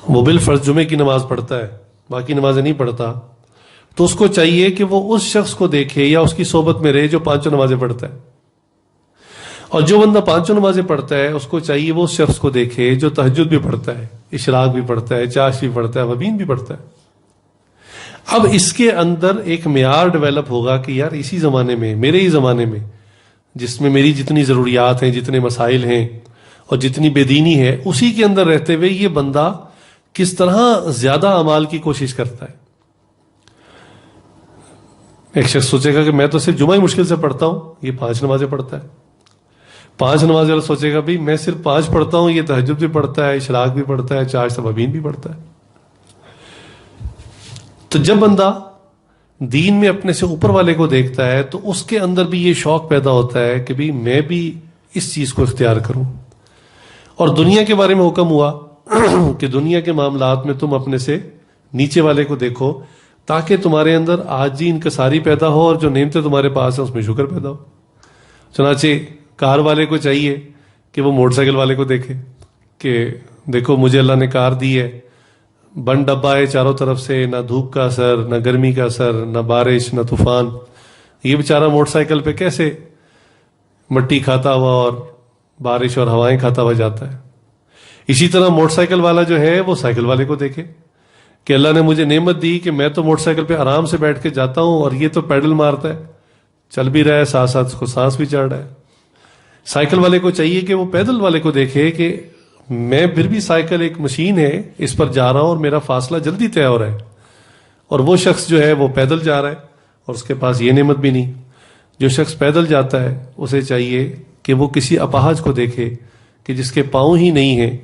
وہ بالفرض جمعے کی نماز پڑھتا ہے، باقی نمازیں نہیں پڑھتا، تو اس کو چاہیے کہ وہ اس شخص کو دیکھے یا اس کی صحبت میں رہے جو 5 نمازیں پڑھتا ہے، اور جو بندہ 5 نمازیں پڑھتا ہے اس کو چاہیے وہ اس شخص کو دیکھے جو تہجد بھی پڑھتا ہے، اشراق بھی پڑھتا ہے، چاش بھی پڑھتا ہے، وبین بھی پڑھتا ہے۔ اب اس کے اندر ایک معیار ڈیولپ ہوگا کہ یار اسی زمانے میں، میرے ہی زمانے میں، جس میں میری جتنی ضروریات ہیں، جتنے مسائل ہیں اور جتنی بے دینی ہے، اسی کے اندر رہتے ہوئے یہ بندہ کس طرح زیادہ اعمال کی کوشش کرتا ہے۔ ایک شخص سوچے گا کہ میں تو صرف جمعہ ہی مشکل سے پڑھتا ہوں، یہ 5 نمازیں پڑھتا ہے۔ 5 نمازیں والا سوچے گا بھائی میں صرف 5 پڑھتا ہوں، یہ تہجد بھی پڑھتا ہے، اشراق بھی پڑھتا ہے، 4 سبابین بھی پڑھتا ہے۔ تو جب بندہ دین میں اپنے سے اوپر والے کو دیکھتا ہے تو اس کے اندر بھی یہ شوق پیدا ہوتا ہے کہ بھئی میں بھی اس چیز کو اختیار کروں۔ اور دنیا کے بارے میں حکم ہوا کہ دنیا کے معاملات میں تم اپنے سے نیچے والے کو دیکھو تاکہ تمہارے اندر عاجزی انکساری پیدا ہو اور جو نعمتیں تمہارے پاس ہیں اس میں شکر پیدا ہو۔ چنانچہ کار والے کو چاہیے کہ وہ موٹر سائیکل والے کو دیکھے کہ دیکھو مجھے اللہ نے کار دی ہے، بند ڈبہ ہے چاروں طرف سے، نہ دھوپ کا اثر، نہ گرمی کا اثر، نہ بارش، نہ طوفان، یہ بیچارہ موٹر سائیکل پہ کیسے مٹی کھاتا ہوا اور بارش اور ہوائیں کھاتا ہوا جاتا ہے۔ اسی طرح موٹر سائیکل والا جو ہے وہ سائیکل والے کو دیکھے کہ اللہ نے مجھے نعمت دی کہ میں تو موٹر سائیکل پہ آرام سے بیٹھ کے جاتا ہوں اور یہ تو پیڈل مارتا ہے، چل بھی رہا ہے، ساتھ ساتھ اس کو سانس بھی چڑھ رہا ہے۔ سائیکل والے کو چاہیے کہ وہ پیدل والے کو دیکھے کہ میں پھر بھی سائیکل ایک مشین ہے، اس پر جا رہا ہوں اور میرا فاصلہ جلدی طے ہو رہا ہے، اور وہ شخص جو ہے وہ پیدل جا رہا ہے اور اس کے پاس یہ نعمت بھی نہیں۔ جو شخص پیدل جاتا ہے اسے چاہیے کہ وہ کسی اپاہج کو دیکھے کہ جس کے پاؤں ہی نہیں ہیں،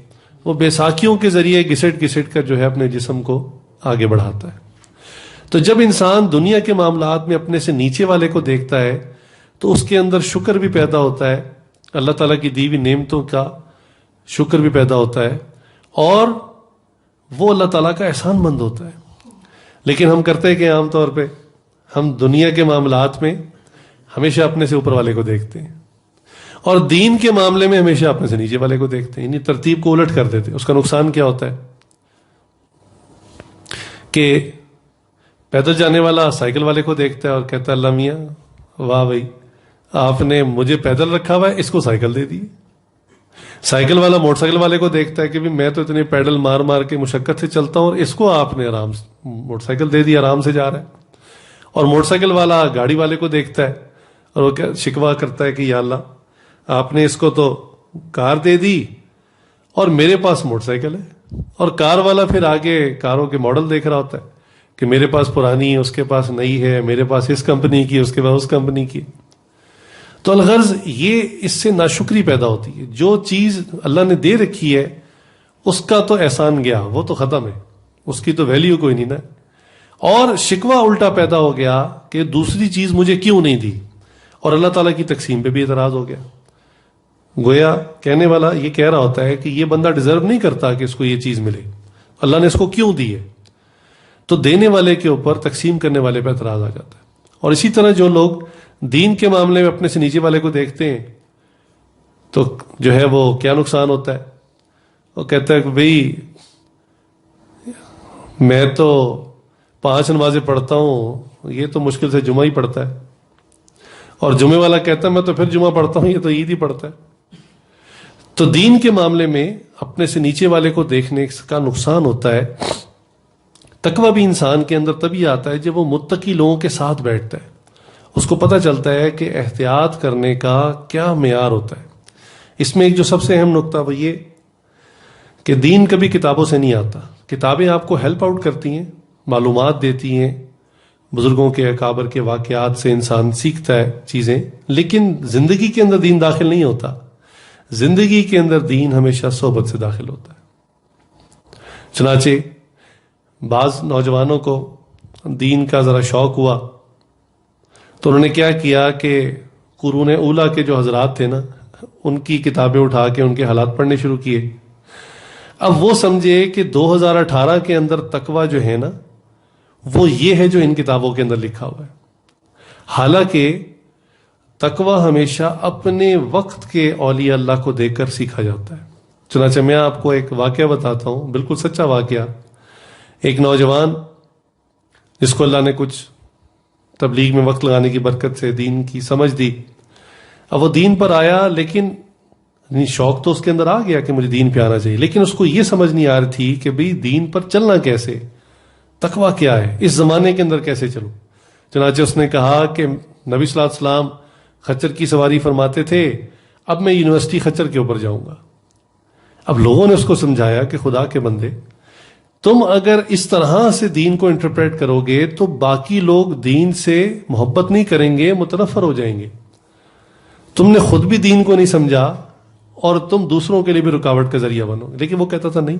وہ بیساکھیوں کے ذریعے گھسٹ گھسٹ کر جو ہے اپنے جسم کو آگے بڑھاتا ہے۔ تو جب انسان دنیا کے معاملات میں اپنے سے نیچے والے کو دیکھتا ہے تو اس کے اندر شکر بھی پیدا ہوتا ہے، اللہ تعالیٰ کی دی ہوئی نعمتوں کا شکر بھی پیدا ہوتا ہے، اور وہ اللہ تعالیٰ کا احسان مند ہوتا ہے۔ لیکن ہم کرتے ہیں کہ عام طور پہ ہم دنیا کے معاملات میں ہمیشہ اپنے سے اوپر والے کو دیکھتے ہیں اور دین کے معاملے میں ہمیشہ اپنے سے نیچے والے کو دیکھتے ہیں، یعنی ترتیب کو الٹ کر دیتے ہیں۔ اس کا نقصان کیا ہوتا ہے کہ پیدل جانے والا سائیکل والے کو دیکھتا ہے اور کہتا ہے اللہ میاں واہ بھائی آپ نے مجھے پیدل رکھا ہوا ہے، اس کو سائیکل دے دی۔ سائیکل والا موٹر سائیکل والے کو دیکھتا ہے کہ بھی میں تو اتنے پیڈل مار مار کے مشقت سے چلتا ہوں اور اس کو آپ نے آرام سے موٹر سائیکل دے دی، آرام سے جا رہا ہے۔ اور موٹر سائیکل والا گاڑی والے کو دیکھتا ہے اور وہ شکوہ کرتا ہے کہ یا اللہ آپ نے اس کو تو کار دے دی اور میرے پاس موٹر سائیکل ہے، اور کار والا پھر آگے کاروں کے ماڈل دیکھ رہا ہوتا ہے کہ میرے پاس پرانی ہے، اس کے پاس نئی ہے، میرے پاس اس کمپنی کی، اس کے پاس اس کمپنی کی۔ تو الغرض یہ اس سے ناشکری پیدا ہوتی ہے۔ جو چیز اللہ نے دے رکھی ہے اس کا تو احسان گیا، وہ تو ختم ہے، اس کی تو ویلیو کوئی نہیں نا، اور شکوہ الٹا پیدا ہو گیا کہ دوسری چیز مجھے کیوں نہیں دی، اور اللہ تعالیٰ کی تقسیم پہ بھی اعتراض ہو گیا۔ گویا کہنے والا یہ کہہ رہا ہوتا ہے کہ یہ بندہ ڈیزرو نہیں کرتا کہ اس کو یہ چیز ملے، اللہ نے اس کو کیوں دی ہے، تو دینے والے کے اوپر تقسیم کرنے والے پہ اعتراض آ جاتا ہے۔ اور اسی طرح جو لوگ دین کے معاملے میں اپنے سے نیچے والے کو دیکھتے ہیں تو جو ہے وہ کیا نقصان ہوتا ہے، وہ کہتا ہے کہ بھئی میں تو 5 نمازیں پڑھتا ہوں، یہ تو مشکل سے جمعہ ہی پڑھتا ہے، اور جمعے والا کہتا ہے میں تو پھر جمعہ پڑھتا ہوں، یہ تو عید ہی پڑھتا ہے۔ تو دین کے معاملے میں اپنے سے نیچے والے کو دیکھنے کا نقصان ہوتا ہے۔ تقویٰ بھی انسان کے اندر تبھی آتا ہے جب وہ متقی لوگوں کے ساتھ بیٹھتا ہے، اس کو پتہ چلتا ہے کہ احتیاط کرنے کا کیا معیار ہوتا ہے۔ اس میں ایک جو سب سے اہم نقطہ وہ یہ کہ دین کبھی کتابوں سے نہیں آتا۔ کتابیں آپ کو ہیلپ آؤٹ کرتی ہیں، معلومات دیتی ہیں، بزرگوں کے اکابر کے واقعات سے انسان سیکھتا ہے چیزیں، لیکن زندگی کے اندر دین داخل نہیں ہوتا۔ زندگی کے اندر دین ہمیشہ صحبت سے داخل ہوتا ہے۔ چنانچہ بعض نوجوانوں کو دین کا ذرا شوق ہوا تو انہوں نے کیا کیا کہ قرون اولیٰ کے جو حضرات تھے نا ان کی کتابیں اٹھا کے ان کے حالات پڑھنے شروع کیے۔ اب وہ سمجھے کہ 2018 کے اندر تقویٰ جو ہے نا وہ یہ ہے جو ان کتابوں کے اندر لکھا ہوا ہے، حالانکہ تقویٰ ہمیشہ اپنے وقت کے اولیاء اللہ کو دیکھ کر سیکھا جاتا ہے۔ چنانچہ میں آپ کو ایک واقعہ بتاتا ہوں، بالکل سچا واقعہ. ایک نوجوان جس کو اللہ نے کچھ تبلیغ میں وقت لگانے کی برکت سے دین کی سمجھ دی، اب وہ دین پر آیا، لیکن شوق تو اس کے اندر آ گیا کہ مجھے دین پہ آنا چاہیے، لیکن اس کو یہ سمجھ نہیں آ رہی تھی کہ بھئی دین پر چلنا کیسے، تقویٰ کیا ہے، اس زمانے کے اندر کیسے چلوں. چنانچہ اس نے کہا کہ نبی صلی اللہ علیہ وسلم خچر کی سواری فرماتے تھے، اب میں یونیورسٹی خچر کے اوپر جاؤں گا. اب لوگوں نے اس کو سمجھایا کہ خدا کے بندے، تم اگر اس طرح سے دین کو انٹرپریٹ کرو گے تو باقی لوگ دین سے محبت نہیں کریں گے، متنفر ہو جائیں گے. تم نے خود بھی دین کو نہیں سمجھا اور تم دوسروں کے لیے بھی رکاوٹ کا ذریعہ بنو. لیکن وہ کہتا تھا نہیں.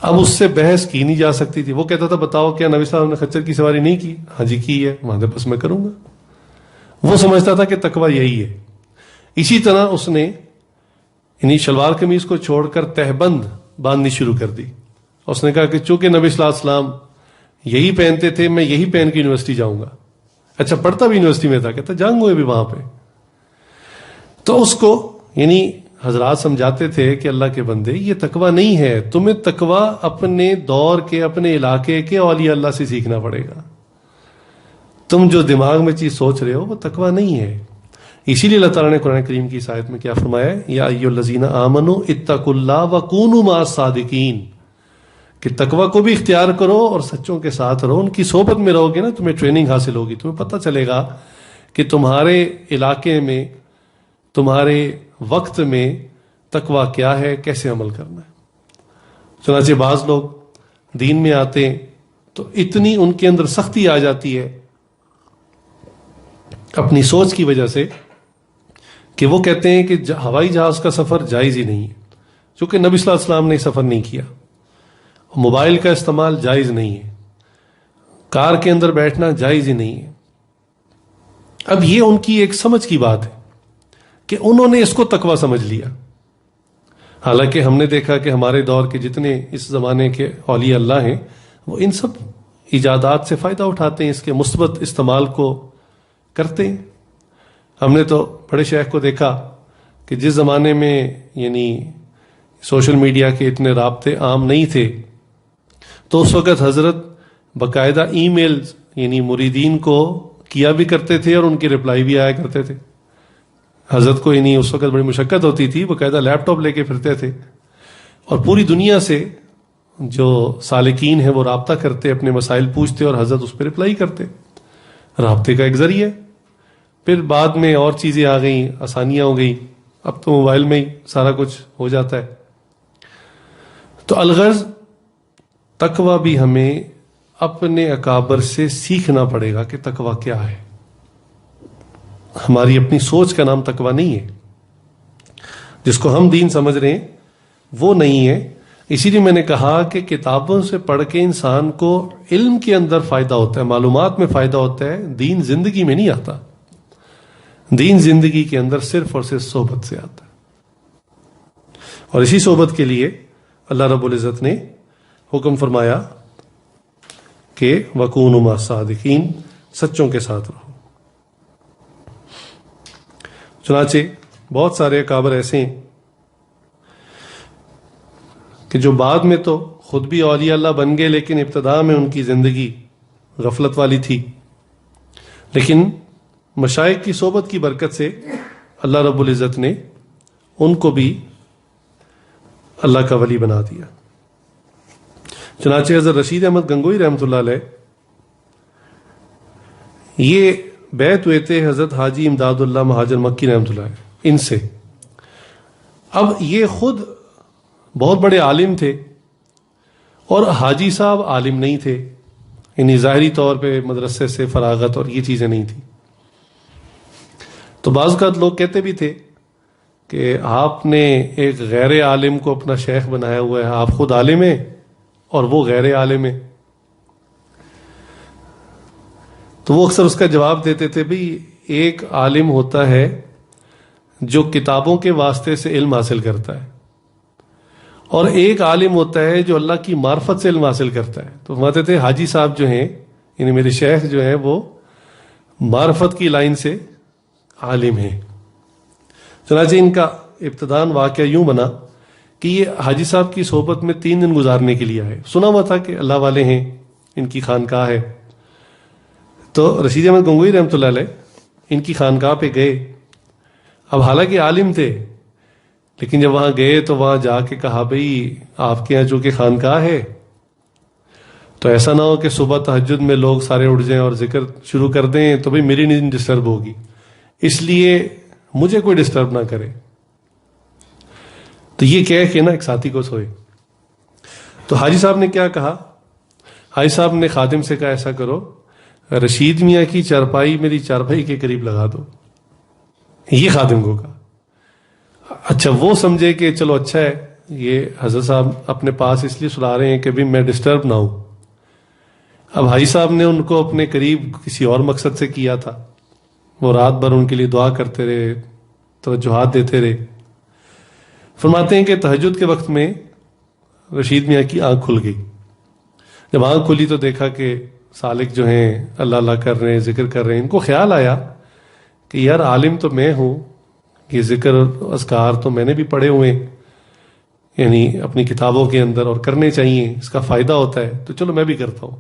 اب اس سے بحث کی نہیں جا سکتی تھی. وہ کہتا تھا بتاؤ کیا نبی صاحب نے خچر کی سواری نہیں کی؟ ہاں جی کی ہے. وہاں بس میں کروں گا. وہ سمجھتا تھا کہ تقویٰ یہی ہے. اسی طرح اس نے شلوار قمیض کو چھوڑ کر تہبند باندھنی شروع کر دی. اس نے کہا کہ چونکہ نبی صلی اللہ علیہ وسلم یہی پہنتے تھے، میں یہی پہن کے یونیورسٹی جاؤں گا. اچھا پڑھتا بھی یونیورسٹی میں تھا، کہتا جاؤں گا بھی وہاں پہ. تو اس کو حضرات سمجھاتے تھے کہ اللہ کے بندے یہ تقویٰ نہیں ہے، تمہیں تقویٰ اپنے دور کے، اپنے علاقے کے اولیاء اللہ سے سیکھنا پڑے گا. تم جو دماغ میں چیز سوچ رہے ہو وہ تقویٰ نہیں ہے. اسی لیے اللہ تعالیٰ نے قرآن کریم کی اس آیت میں کیا فرمایا، یا ایھا الذین آمنوا اتقوا اللہ وکونوا مع الصادقین، کہ تقویٰ کو بھی اختیار کرو اور سچوں کے ساتھ رہو. ان کی صحبت میں رہو گے نا تمہیں ٹریننگ حاصل ہوگی، تمہیں پتہ چلے گا کہ تمہارے علاقے میں، تمہارے وقت میں تقویٰ کیا ہے، کیسے عمل کرنا ہے. چنانچہ بعض لوگ دین میں آتے ہیں تو اتنی ان کے اندر سختی آ جاتی ہے اپنی سوچ کی وجہ سے کہ وہ کہتے ہیں کہ ہوائی جہاز کا سفر جائز ہی نہیں ہے، چونکہ نبی صلی اللہ علیہ وسلم نے سفر نہیں کیا. موبائل کا استعمال جائز نہیں ہے، کار کے اندر بیٹھنا جائز ہی نہیں ہے. اب یہ ان کی ایک سمجھ کی بات ہے کہ انہوں نے اس کو تقویٰ سمجھ لیا. حالانکہ ہم نے دیکھا کہ ہمارے دور کے جتنے اس زمانے کے اولیاء اللہ ہیں وہ ان سب ایجادات سے فائدہ اٹھاتے ہیں، اس کے مثبت استعمال کو کرتے ہیں. ہم نے تو بڑے شیخ کو دیکھا کہ جس زمانے میں سوشل میڈیا کے اتنے رابطے عام نہیں تھے تو اس وقت حضرت باقاعدہ ای میل مریدین کو کیا بھی کرتے تھے اور ان کی رپلائی بھی آیا کرتے تھے. حضرت کو اس وقت بڑی مشقت ہوتی تھی، باقاعدہ لیپ ٹاپ لے کے پھرتے تھے اور پوری دنیا سے جو سالکین ہیں وہ رابطہ کرتے، اپنے مسائل پوچھتے اور حضرت اس پہ رپلائی کرتے. رابطے کا ایک ذریعہ. پھر بعد میں اور چیزیں آ گئیں، آسانیاں ہو گئیں، اب تو موبائل میں ہی سارا کچھ ہو جاتا ہے. تو الغرض تقویٰ بھی ہمیں اپنے اکابر سے سیکھنا پڑے گا کہ تقویٰ کیا ہے. ہماری اپنی سوچ کا نام تقویٰ نہیں ہے. جس کو ہم دین سمجھ رہے ہیں وہ نہیں ہے. اسی لیے میں نے کہا کہ کتابوں سے پڑھ کے انسان کو علم کے اندر فائدہ ہوتا ہے، معلومات میں فائدہ ہوتا ہے، دین زندگی میں نہیں آتا. دین زندگی کے اندر صرف اور صرف صحبت سے آتا ہے. اور اسی صحبت کے لیے اللہ رب العزت نے حکم فرمایا کہ وَكُونُوا مَعَ الصَّادِقِينَ، سچوں کے ساتھ رہو. چنانچہ بہت سارے اکابر ایسے ہیں کہ جو بعد میں تو خود بھی اولیاء اللہ بن گئے، لیکن ابتدا میں ان کی زندگی غفلت والی تھی. لیکن مشائخ کی صحبت کی برکت سے اللہ رب العزت نے ان کو بھی اللہ کا ولی بنا دیا. چنانچہ حضرت رشید احمد گنگوئی رحمۃ اللہ علیہ یہ بیعت ہوئے تھے حضرت حاجی امداد اللہ مہاجر مکی رحمۃ اللہ علیہ ان سے. اب یہ خود بہت بڑے عالم تھے اور حاجی صاحب عالم نہیں تھے، ظاہری طور پہ مدرسے سے فراغت اور یہ چیزیں نہیں تھیں. تو بعض اوقات لوگ کہتے بھی تھے کہ آپ نے ایک غیر عالم کو اپنا شیخ بنایا ہوا ہے، آپ خود عالم ہیں اور وہ غیر عالم ہے. تو وہ اکثر اس کا جواب دیتے تھے بھئی ایک عالم ہوتا ہے جو کتابوں کے واسطے سے علم حاصل کرتا ہے اور ایک عالم ہوتا ہے جو اللہ کی معرفت سے علم حاصل کرتا ہے. تو فرماتے تھے حاجی صاحب جو ہیں میرے شیخ جو ہیں وہ معرفت کی لائن سے عالم ہیں. چنانچہ ان کا ابتدان واقعہ یوں بنا کہ یہ حاجی صاحب کی صحبت میں 3 دن گزارنے کے لیے آئے. سنا ہوا تھا کہ اللہ والے ہیں، ان کی خانقاہ ہے. تو رشید احمد گنگوئی رحمۃ اللہ علیہ ان کی خانقاہ پہ گئے. اب حالانکہ عالم تھے، لیکن جب وہاں گئے تو وہاں جا کے کہا بھئی آپ کے یہاں چونکہ خانقاہ ہے تو ایسا نہ ہو کہ صبح تہجد میں لوگ سارے اٹھ جائیں اور ذکر شروع کر دیں تو بھئی میری نیند ڈسٹرب ہوگی، اس لیے مجھے کوئی ڈسٹرب نہ کرے. تو یہ کہہ کے نا ایک ساتھی کو سوئے. تو حاجی صاحب نے کیا کہا؟ حاجی صاحب نے خادم سے کہا ایسا کرو، رشید میاں کی چارپائی میری چارپائی کے قریب لگا دو. یہ خادم کو کہا. اچھا وہ سمجھے کہ چلو اچھا ہے، یہ حضرت صاحب اپنے پاس اس لیے سلا رہے ہیں کہ بھی میں ڈسٹرب نہ ہوں. اب حاجی صاحب نے ان کو اپنے قریب کسی اور مقصد سے کیا تھا. وہ رات بھر ان کے لیے دعا کرتے رہے، توجہات دیتے رہے. فرماتے ہیں کہ تہجد کے وقت میں رشید میاں کی آنکھ کھل گئی. جب آنکھ کھلی تو دیکھا کہ سالک جو ہیں اللہ اللہ کر رہے ہیں، ذکر کر رہے ہیں. ان کو خیال آیا کہ یار عالم تو میں ہوں، یہ ذکر اذکار تو میں نے بھی پڑھے ہوئے ہیں یعنی اپنی کتابوں کے اندر، اور کرنے چاہیے، اس کا فائدہ ہوتا ہے، تو چلو میں بھی کرتا ہوں.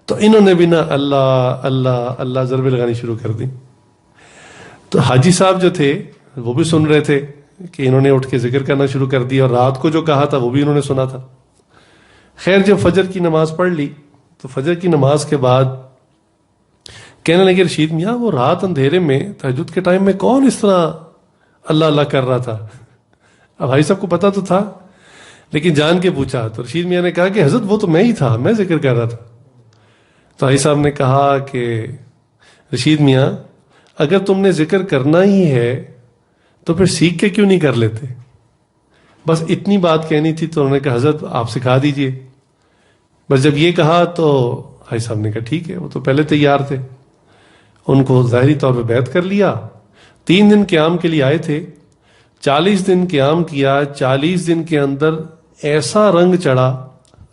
تو انہوں نے بھی نا اللہ اللہ اللہ ضربیں لگانی شروع کر دی. تو حاجی صاحب جو تھے وہ بھی سن رہے تھے کہ انہوں نے اٹھ کے ذکر کرنا شروع کر دیا، اور رات کو جو کہا تھا وہ بھی انہوں نے سنا تھا. خیر جب فجر کی نماز پڑھ لی تو فجر کی نماز کے بعد کہنے لگے رشید میاں وہ رات اندھیرے میں تہجد کے ٹائم میں کون اس طرح اللہ اللہ کر رہا تھا؟ اب بھائی صاحب کو پتا تو تھا لیکن جان کے پوچھا. تو رشید میاں نے کہا کہ حضرت وہ تو میں ہی تھا، میں ذکر کر رہا تھا. تو بھائی صاحب نے کہا کہ رشید میاں اگر تم نے ذکر کرنا ہی ہے تو پھر سیکھ کے کیوں نہیں کر لیتے؟ بس اتنی بات کہنی تھی. تو انہوں نے کہا حضرت آپ سکھا دیجئے. بس جب یہ کہا تو بھائی صاحب نے کہا ٹھیک ہے. وہ تو پہلے تیار تھے، ان کو ظاہری طور پہ بیعت کر لیا. 3 دن قیام کے لیے آئے تھے، 40 دن قیام کیا. 40 دن کے اندر ایسا رنگ چڑھا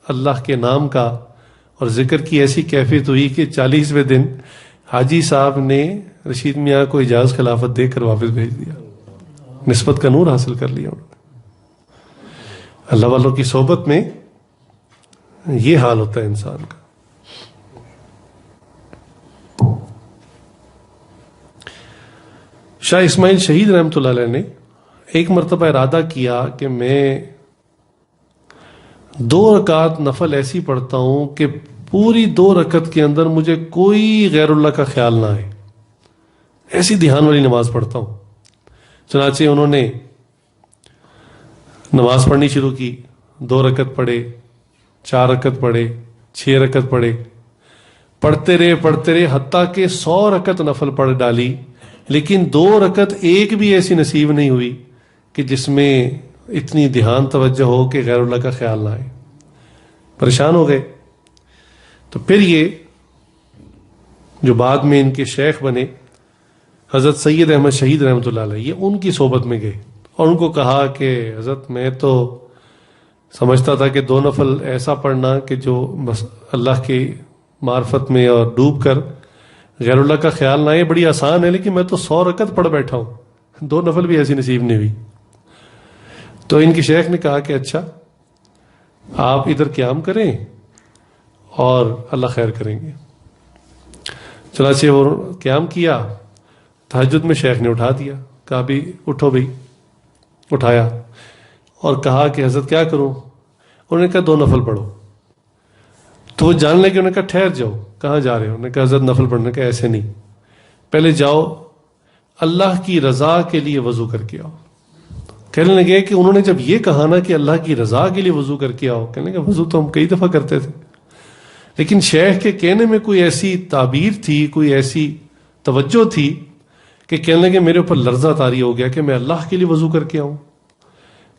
اللہ کے نام کا اور ذکر کی ایسی کیفیت ہوئی کہ 40ویں دن حاجی صاحب نے رشید میاں کو اجازت خلافت دے کر واپس بھیج دیا. نسبت کا نور حاصل کر لیا انہوں نے. اللہ والوں کی صحبت میں یہ حال ہوتا ہے انسان کا. شاہ اسماعیل شہید رحمۃ اللہ علیہ نے ایک مرتبہ ارادہ کیا کہ میں 2 رکعت نفل ایسی پڑھتا ہوں کہ پوری 2 رکعت کے اندر مجھے کوئی غیر اللہ کا خیال نہ آئے، ایسی دھیان والی نماز پڑھتا ہوں. چنانچہ انہوں نے نماز پڑھنی شروع کی. 2 رکعت پڑھے، 4 رکعت پڑھے، 6 رکعت پڑھے، پڑھتے رہے حتیٰ کہ 100 رکعت نفل پڑھ ڈالی. لیکن 2 رکعت ایک بھی ایسی نصیب نہیں ہوئی کہ جس میں اتنی دھیان توجہ ہو کہ غیر اللہ کا خیال نہ آئے. پریشان ہو گئے. تو پھر یہ جو بعد میں ان کے شیخ بنے حضرت سید احمد شہید رحمۃ اللہ علیہ، یہ ان کی صحبت میں گئے اور ان کو کہا کہ حضرت میں تو سمجھتا تھا کہ 2 نفل ایسا پڑھنا کہ جو بس اللہ کی معرفت میں اور ڈوب کر غیر اللہ کا خیال نہ آئے بڑی آسان ہے، لیکن میں تو 100 رکعت پڑھ بیٹھا ہوں، 2 نفل بھی ایسی نصیب نہیں ہوئی. تو ان کے شیخ نے کہا کہ اچھا آپ ادھر قیام کریں اور اللہ خیر کریں گے. چنانچہ وہ قیام کیا. تہجد میں شیخ نے اٹھا دیا، کہا بھی اٹھو بھائی. اٹھایا اور کہا کہ حضرت کیا کروں؟ انہوں نے کہا 2 نفل پڑھو. تو وہ جان لے کہ انہوں نے کہا ٹھہر جاؤ، کہاں جا رہے ہو؟ انہوں نے کہا حضرت نفل پڑھنے کا. ایسے نہیں، پہلے جاؤ اللہ کی رضا کے لیے وضو کر کے آؤ. کہنے لگے کہ انہوں نے جب یہ کہا نا کہ اللہ کی رضا کے لیے وضو کر کے آؤ، کہنے لگے وضو تو ہم کئی دفعہ کرتے تھے، لیکن شیخ کے کہنے میں کوئی ایسی تعبیر تھی، کوئی ایسی توجہ تھی کہ کہنے لگے میرے اوپر لرزہ طاری ہو گیا کہ میں اللہ کے لیے وضو کر کے آؤں.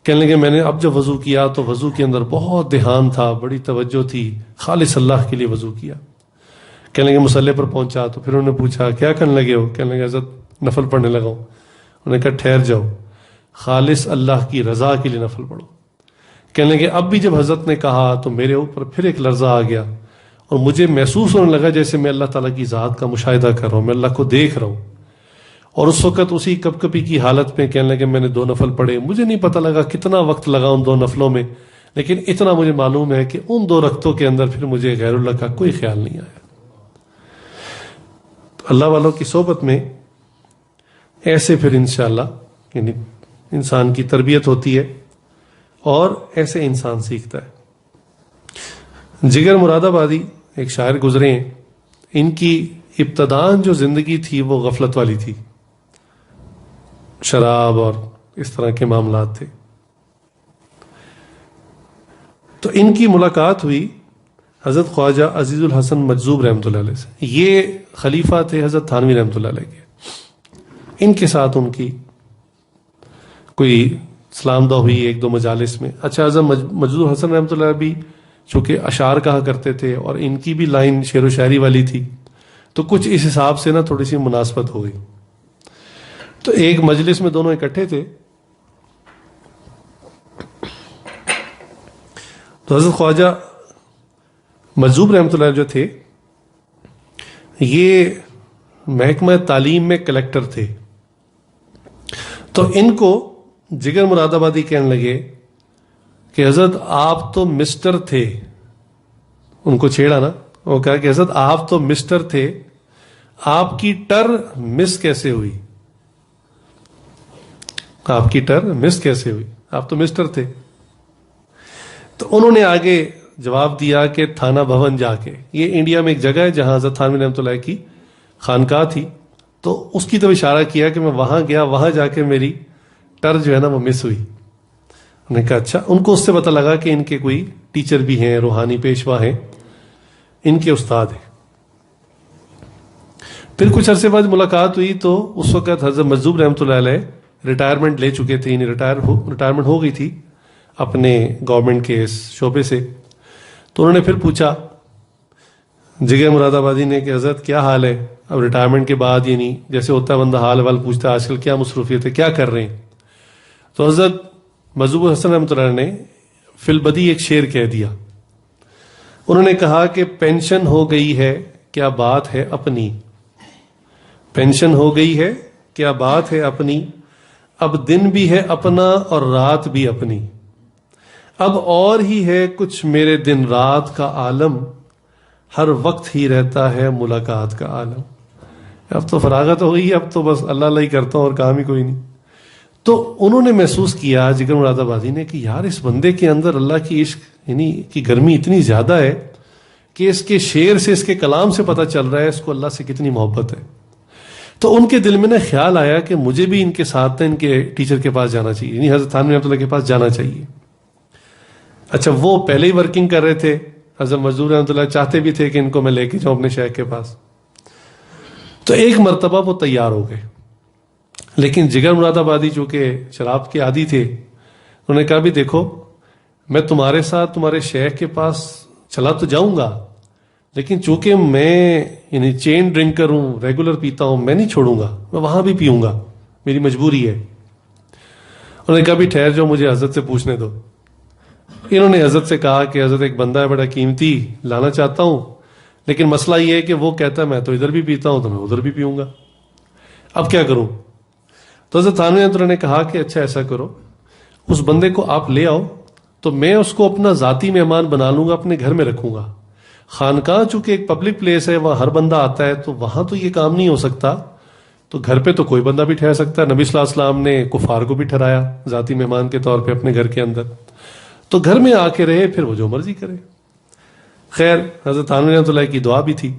کہنے لگے میں نے اب جب وضو کیا تو وضو کے اندر بہت دھیان تھا، بڑی توجہ تھی، خالص اللہ کے لیے وضو کیا. کہنے لگے مصلی پر پہنچا تو پھر انہوں نے پوچھا کیا کرنے لگے ہو؟ کہنے لگے حضرت نفل پڑھنے لگا ہوں. انہوں نے کہا ٹھہر جاؤ، خالص اللہ کی رضا کے لیے نفل پڑھو. کہنے لگے اب بھی جب حضرت نے کہا تو میرے اوپر پھر ایک لرزہ آ گیا اور مجھے محسوس ہونے لگا جیسے میں اللہ تعالیٰ کی ذات کا مشاہدہ کر رہا ہوں، میں اللہ کو دیکھ رہا ہوں. اور اس وقت اسی کپ کپی کی حالت میں کہنے لگے میں نے 2 نفل پڑھے. مجھے نہیں پتہ لگا کتنا وقت لگا ان 2 نفلوں میں، لیکن اتنا مجھے معلوم ہے کہ ان 2 رکعتوں کے اندر پھر مجھے غیر اللہ کا کوئی خیال نہیں آیا. اللہ والوں کی صحبت میں ایسے پھر انشاءاللہ یعنی انسان کی تربیت ہوتی ہے اور ایسے انسان سیکھتا ہے. جگر مراد آبادی ایک شاعر گزرے ہیں، ان کی ابتداً جو زندگی تھی وہ غفلت والی تھی، شراب اور اس طرح کے معاملات تھے. تو ان کی ملاقات ہوئی حضرت خواجہ عزیز الحسن مجذوب رحمۃ اللہ علیہ سے. یہ خلیفہ تھے حضرت تھانوی رحمۃ اللہ علیہ کے. ان کے ساتھ ان کی کوئی سلام دعا ہوئی 1-2 مجالس میں. اچھا، حضرت مجذوب حسن رحمۃ اللہ بھی چونکہ اشعار کہا کرتے تھے اور ان کی بھی لائن شعر و شاعری والی تھی، تو کچھ اس حساب سے نا تھوڑی سی مناسبت ہو گئی. تو ایک مجلس میں دونوں اکٹھے تھے. تو حضرت خواجہ مجذوب رحمۃ اللہ جو تھے یہ محکمہ تعلیم میں کلیکٹر تھے. تو ان کو جگر مراد آبادی کہنے لگے کہ حضرت آپ تو مسٹر تھے. ان کو چھیڑا نا، وہ کہا کہ حضرت آپ تو مسٹر تھے، آپ کی ٹر مس کیسے ہوئی؟ آپ کی ٹر مس کیسے ہوئی؟ آپ تو مسٹر تھے. تو انہوں نے آگے جواب دیا کہ تھانہ بھون جا کے، یہ انڈیا میں ایک جگہ ہے جہاں حضرت تھانوی رحمۃ اللہ کی خانقاہ تھی، تو اس کی طرف اشارہ کیا کہ میں وہاں گیا، وہاں جا کے میری ٹر جو ہے نا وہ مس ہوئی. انہوں نے کہا اچھا. ان کو اس سے پتہ لگا کہ ان کے کوئی ٹیچر بھی ہیں، روحانی پیشوا ہیں، ان کے استاد ہیں. پھر کچھ عرصے بعد ملاقات ہوئی تو اس وقت حضرت مجذوب رحمۃ اللہ علیہ ریٹائرمنٹ لے چکے تھے، یعنی ریٹائرمنٹ ہو گئی تھی اپنے گورنمنٹ کے اس شعبے سے. تو انہوں نے پھر پوچھا جگر مراد آبادی نے کہ حضرت کیا حال ہے اب ریٹائرمنٹ کے بعد، یعنی جیسے ہوتا ہے بندہ حال وال پوچھتا ہے آج کل کیا مصروفیت ہے، کیا کر رہے ہیں. تو حضرت مجذوب حسن رحمۃ اللہ نے فی البدی ایک شعر کہہ دیا. انہوں نے کہا کہ پینشن ہو گئی ہے کیا بات ہے اپنی، پینشن ہو گئی ہے کیا بات ہے اپنی، اب دن بھی ہے اپنا اور رات بھی اپنی، اب اور ہی ہے کچھ میرے دن رات کا عالم، ہر وقت ہی رہتا ہے ملاقات کا عالم. اب تو فراغت ہو گئی، اب تو بس اللہ اللہ ہی کرتا ہوں اور کام ہی کوئی نہیں. تو انہوں نے محسوس کیا جگر مراد آبادی نے کہ یار اس بندے کے اندر اللہ کی عشق یعنی کی گرمی اتنی زیادہ ہے کہ اس کے شعر سے، اس کے کلام سے پتہ چل رہا ہے اس کو اللہ سے کتنی محبت ہے. تو ان کے دل میں خیال آیا کہ مجھے بھی ان کے ساتھ ان کے ٹیچر کے پاس جانا چاہیے، یعنی حضرت تھانوی رحمۃ اللہ کے پاس جانا چاہیے. اچھا، وہ پہلے ہی ورکنگ کر رہے تھے، حضرت مجذوب رحمۃ اللہ چاہتے بھی تھے کہ ان کو میں لے کے جاؤں اپنے شیخ کے پاس. تو ایک مرتبہ وہ تیار ہو گئے، لیکن جگر مراد آبادی جو کہ شراب کے عادی تھے، انہوں نے کہا بھی دیکھو میں تمہارے ساتھ تمہارے شیخ کے پاس چلا تو جاؤں گا، لیکن چونکہ میں یعنی چین ڈرنکر ہوں، ریگولر پیتا ہوں، میں نہیں چھوڑوں گا، میں وہاں بھی پیوں گا، میری مجبوری ہے. انہوں نے کہا بھی ٹھہر جاؤ، مجھے حضرت سے پوچھنے دو. انہوں نے حضرت سے کہا کہ حضرت ایک بندہ ہے بڑا قیمتی، لانا چاہتا ہوں، لیکن مسئلہ یہ ہے کہ وہ کہتا ہے میں تو ادھر بھی پیتا ہوں تو میں ادھر بھی پیوں گا، اب کیا کروں. تو حضرت تھانوی رحمۃ اللہ نے کہا کہ اچھا ایسا کرو، اس بندے کو آپ لے آؤ تو میں اس کو اپنا ذاتی مہمان بنا لوں گا، اپنے گھر میں رکھوں گا. خانقاہ چونکہ ایک پبلک پلیس ہے، وہاں ہر بندہ آتا ہے، تو وہاں تو یہ کام نہیں ہو سکتا، تو گھر پہ تو کوئی بندہ بھی ٹھہر سکتا ہے. نبی صلی اللہ علیہ وسلم نے کفار کو بھی ٹھہرایا ذاتی مہمان کے طور پہ اپنے گھر کے اندر، تو گھر میں آ کے رہے، پھر وہ جو مرضی کرے. خیر حضرت تھانوی رحمۃ اللہ کی دعا بھی تھی.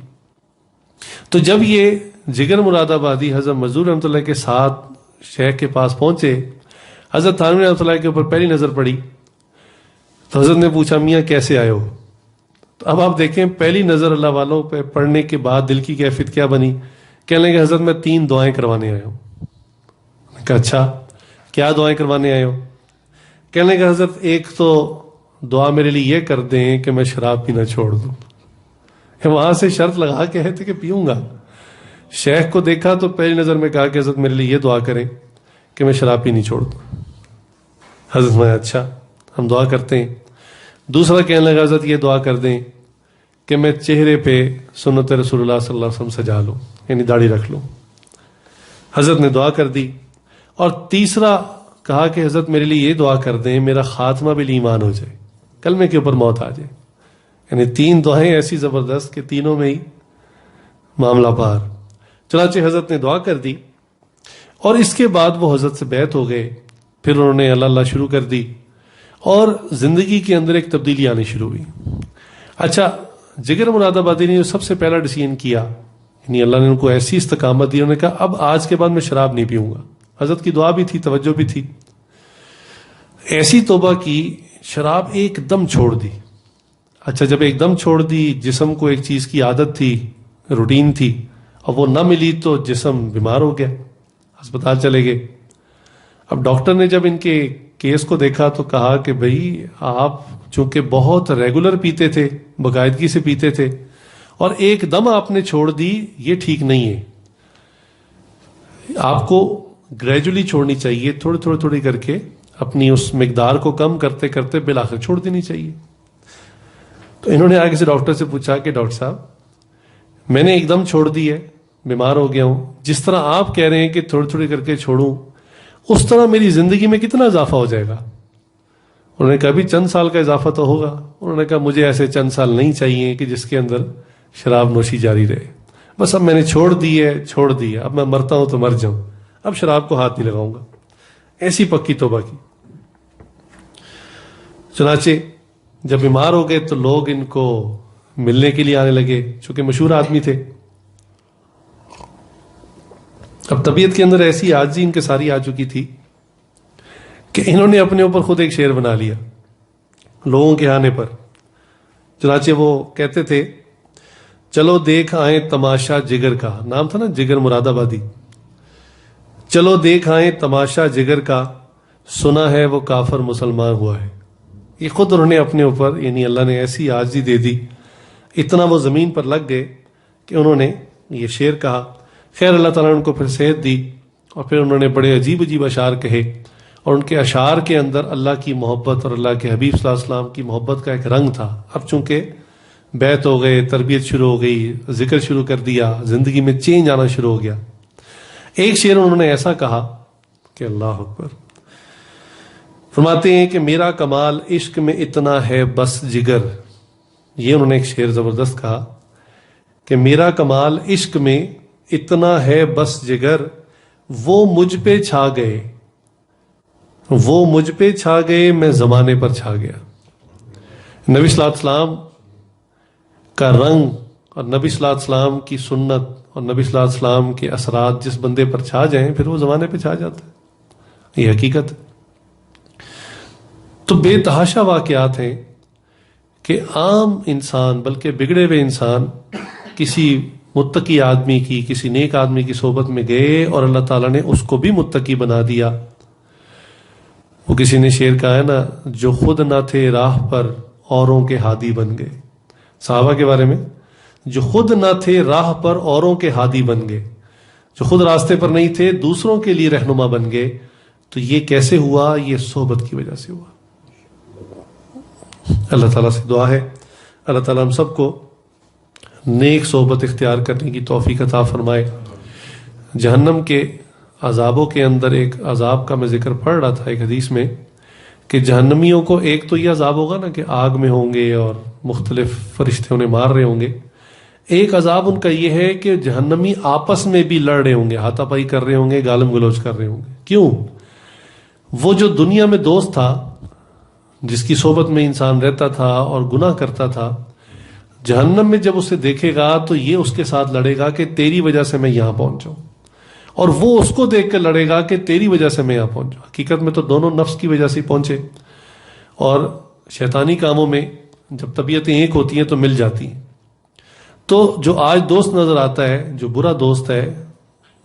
تو جب یہ جگر مراد آبادی حضرت مجذوب رحمۃ اللہ کے ساتھ شیخ کے پاس پہنچے، حضرت تھانوی رحمۃ اللہ کے اوپر پہلی نظر پڑی تو حضرت نے پوچھا میاں کیسے آئے ہو. تو اب آپ دیکھیں پہلی نظر اللہ والوں پہ پڑھنے کے بعد دل کی کیفیت کیا بنی. کہنے لگے حضرت میں 3 دعائیں کروانے آیا ہوں. کہا اچھا کیا دعائیں کروانے آئے ہو؟ کہنے لگے حضرت ایک تو دعا میرے لیے یہ کر دیں کہ میں شراب پینا چھوڑ دوں. وہاں سے شرط لگا کے تھے کہ پیوں گا. شیخ کو دیکھا تو پہلی نظر میں کہا کہ حضرت میرے لیے یہ دعا کریں کہ میں شراب پینی چھوڑ دوں. حضرت میں اچھا ہم دعا کرتے ہیں. دوسرا کہنے لگا حضرت یہ دعا کر دیں کہ میں چہرے پہ سنت رسول اللہ صلی اللہ علیہ وسلم سجا لوں، یعنی داڑھی رکھ لوں. حضرت نے دعا کر دی، اور تیسرا کہا کہ حضرت میرے لیے یہ دعا کر دیں میرا خاتمہ بھی ایمان ہو جائے، کلمے کے اوپر موت آ جائے۔ یعنی 3 دعائیں ایسی زبردست کہ تینوں میں ہی معاملہ پار۔ چنانچہ حضرت نے دعا کر دی، اور اس کے بعد وہ حضرت سے بیعت ہو گئے۔ پھر انہوں نے اللہ اللہ شروع کر دی، اور زندگی کے اندر ایک تبدیلی آنی شروع ہوئی۔ اچھا، جگر مراد آبادی نے جو سب سے پہلا ڈیسیژن کیا، یعنی اللہ نے ان کو ایسی استقامت دی، انہوں نے کہا اب آج کے بعد میں شراب نہیں پیوں گا۔ حضرت کی دعا بھی تھی، توجہ بھی تھی، ایسی توبہ کی، شراب ایک دم چھوڑ دی۔ اچھا، جب ایک دم چھوڑ دی، جسم کو ایک چیز کی عادت تھی، روٹین تھی، اب وہ نہ ملی تو جسم بیمار ہو گیا، ہسپتال چلے گئے۔ اب ڈاکٹر نے جب ان کے کیس کو دیکھا تو کہا کہ بھائی آپ چونکہ بہت ریگولر پیتے تھے، باقاعدگی سے پیتے تھے، اور ایک دم آپ نے چھوڑ دی، یہ ٹھیک نہیں ہے، آپ کو گریجولی چھوڑنی چاہیے، تھوڑی تھوڑی کر کے اپنی اس مقدار کو کم کرتے کرتے بالآخر چھوڑ دینی چاہیے۔ تو انہوں نے آگے سے ڈاکٹر سے پوچھا کہ ڈاکٹر صاحب میں نے ایک دم چھوڑ دی ہے، بیمار ہو گیا ہوں، جس طرح آپ کہہ رہے ہیں کہ تھوڑی تھوڑی کر کے چھوڑوں، اس طرح میری زندگی میں کتنا اضافہ ہو جائے گا؟ انہوں نے کہا بھی چند سال کا اضافہ تو ہوگا۔ انہوں نے کہا مجھے ایسے چند سال نہیں چاہیے کہ جس کے اندر شراب نوشی جاری رہے، بس اب میں نے چھوڑ دی ہے، اب میں مرتا ہوں تو مر جاؤں، اب شراب کو ہاتھ نہیں لگاؤں گا۔ ایسی پکی توبہ کی۔ چنانچہ جب بیمار ہو گئے تو لوگ ان کو ملنے کے لیے آنے لگے، چونکہ مشہور آدمی تھے۔ اب طبیعت کے اندر ایسی عاجزی ان کے ساری آ چکی تھی کہ انہوں نے اپنے اوپر خود ایک شعر بنا لیا لوگوں کے آنے پر۔ چنانچہ وہ کہتے تھے چلو دیکھ آئیں تماشا جگر کا، نام تھا نا جگر مراد آبادی، چلو دیکھ آئیں تماشا جگر کا، سنا ہے وہ کافر مسلمان ہوا ہے۔ یہ خود انہوں نے اپنے اوپر، یعنی اللہ نے ایسی عاجزی دے دی، اتنا وہ زمین پر لگ گئے کہ انہوں نے یہ شعر کہا۔ خیر اللہ تعالیٰ نے ان کو پھر صحت دی، اور پھر انہوں نے بڑے عجیب عجیب اشعار کہے، اور ان کے اشعار کے اندر اللہ کی محبت اور اللہ کے حبیب صلی اللہ علیہ وسلم کی محبت کا ایک رنگ تھا۔ اب چونکہ بیعت ہو گئے، تربیت شروع ہو گئی، ذکر شروع کر دیا، زندگی میں چینج آنا شروع ہو گیا۔ ایک شعر انہوں نے ایسا کہا کہ اللہ اکبر، فرماتے ہیں کہ میرا کمال عشق میں اتنا ہے بس جگر، یہ انہوں نے ایک شعر زبردست کہا کہ میرا کمال عشق میں اتنا ہے بس جگر، وہ مجھ پہ چھا گئے، وہ مجھ پہ چھا گئے، میں زمانے پر چھا گیا۔ نبی صلی اللہ علیہ وسلم کا رنگ اور نبی صلی اللہ علیہ وسلم کی سنت اور نبی صلی اللہ علیہ وسلم کے اثرات جس بندے پر چھا جائیں پھر وہ زمانے پہ چھا جاتا ہے، یہ حقیقت ہے۔ تو بے تحاشا واقعات ہیں کہ عام انسان بلکہ بگڑے ہوئے انسان کسی متقی آدمی کی، کسی نیک آدمی کی صحبت میں گئے اور اللہ تعالیٰ نے اس کو بھی متقی بنا دیا۔ وہ کسی نے شعر کہا ہے نا، جو خود نہ تھے راہ پر اوروں کے ہادی بن گئے۔ صحابہ کے بارے میں، جو خود نہ تھے راہ پر اوروں کے ہادی بن گئے، جو خود راستے پر نہیں تھے دوسروں کے لیے رہنما بن گئے۔ تو یہ کیسے ہوا؟ یہ صحبت کی وجہ سے ہوا۔ اللہ تعالیٰ سے دعا ہے اللہ تعالیٰ ہم سب کو نیک صحبت اختیار کرنے کی توفیق عطا فرمائے۔ جہنم کے عذابوں کے اندر ایک عذاب کا میں ذکر پڑھ رہا تھا ایک حدیث میں، کہ جہنمیوں کو ایک تو یہ عذاب ہوگا نا کہ آگ میں ہوں گے اور مختلف فرشتے انہیں مار رہے ہوں گے، ایک عذاب ان کا یہ ہے کہ جہنمی آپس میں بھی لڑ رہے ہوں گے، ہاتھا پائی کر رہے ہوں گے، گالم گلوچ کر رہے ہوں گے۔ کیوں؟ وہ جو دنیا میں دوست تھا جس کی صحبت میں انسان رہتا تھا اور گناہ کرتا تھا، جہنم میں جب اسے دیکھے گا تو یہ اس کے ساتھ لڑے گا کہ تیری وجہ سے میں یہاں پہنچا ہوں، اور وہ اس کو دیکھ کر لڑے گا کہ تیری وجہ سے میں یہاں پہنچا۔ حقیقت میں تو دونوں نفس کی وجہ سے پہنچے، اور شیطانی کاموں میں جب طبیعتیں ایک ہوتی ہیں تو مل جاتی ہیں۔ تو جو آج دوست نظر آتا ہے، جو برا دوست ہے،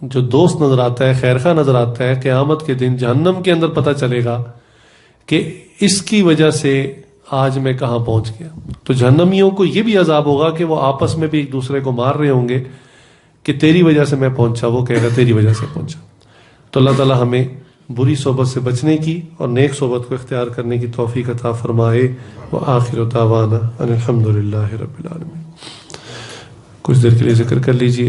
جو دوست نظر آتا ہے، خیر خواہ نظر آتا ہے، قیامت کے دن جہنم کے اندر پتہ چلے گا کہ اس کی وجہ سے آج میں کہاں پہنچ گیا۔ تو جہنمیوں کو یہ بھی عذاب ہوگا کہ وہ آپس میں بھی ایک دوسرے کو مار رہے ہوں گے کہ تیری وجہ سے میں پہنچا، وہ کہے گا تیری وجہ سے پہنچا۔ تو اللہ تعالی ہمیں بری صحبت سے بچنے کی اور نیک صحبت کو اختیار کرنے کی توفیق عطا فرمائے۔ وآخر دعوانا ان الحمد للہ رب العالمین۔ کچھ دیر کے لیے ذکر کر لیجئے۔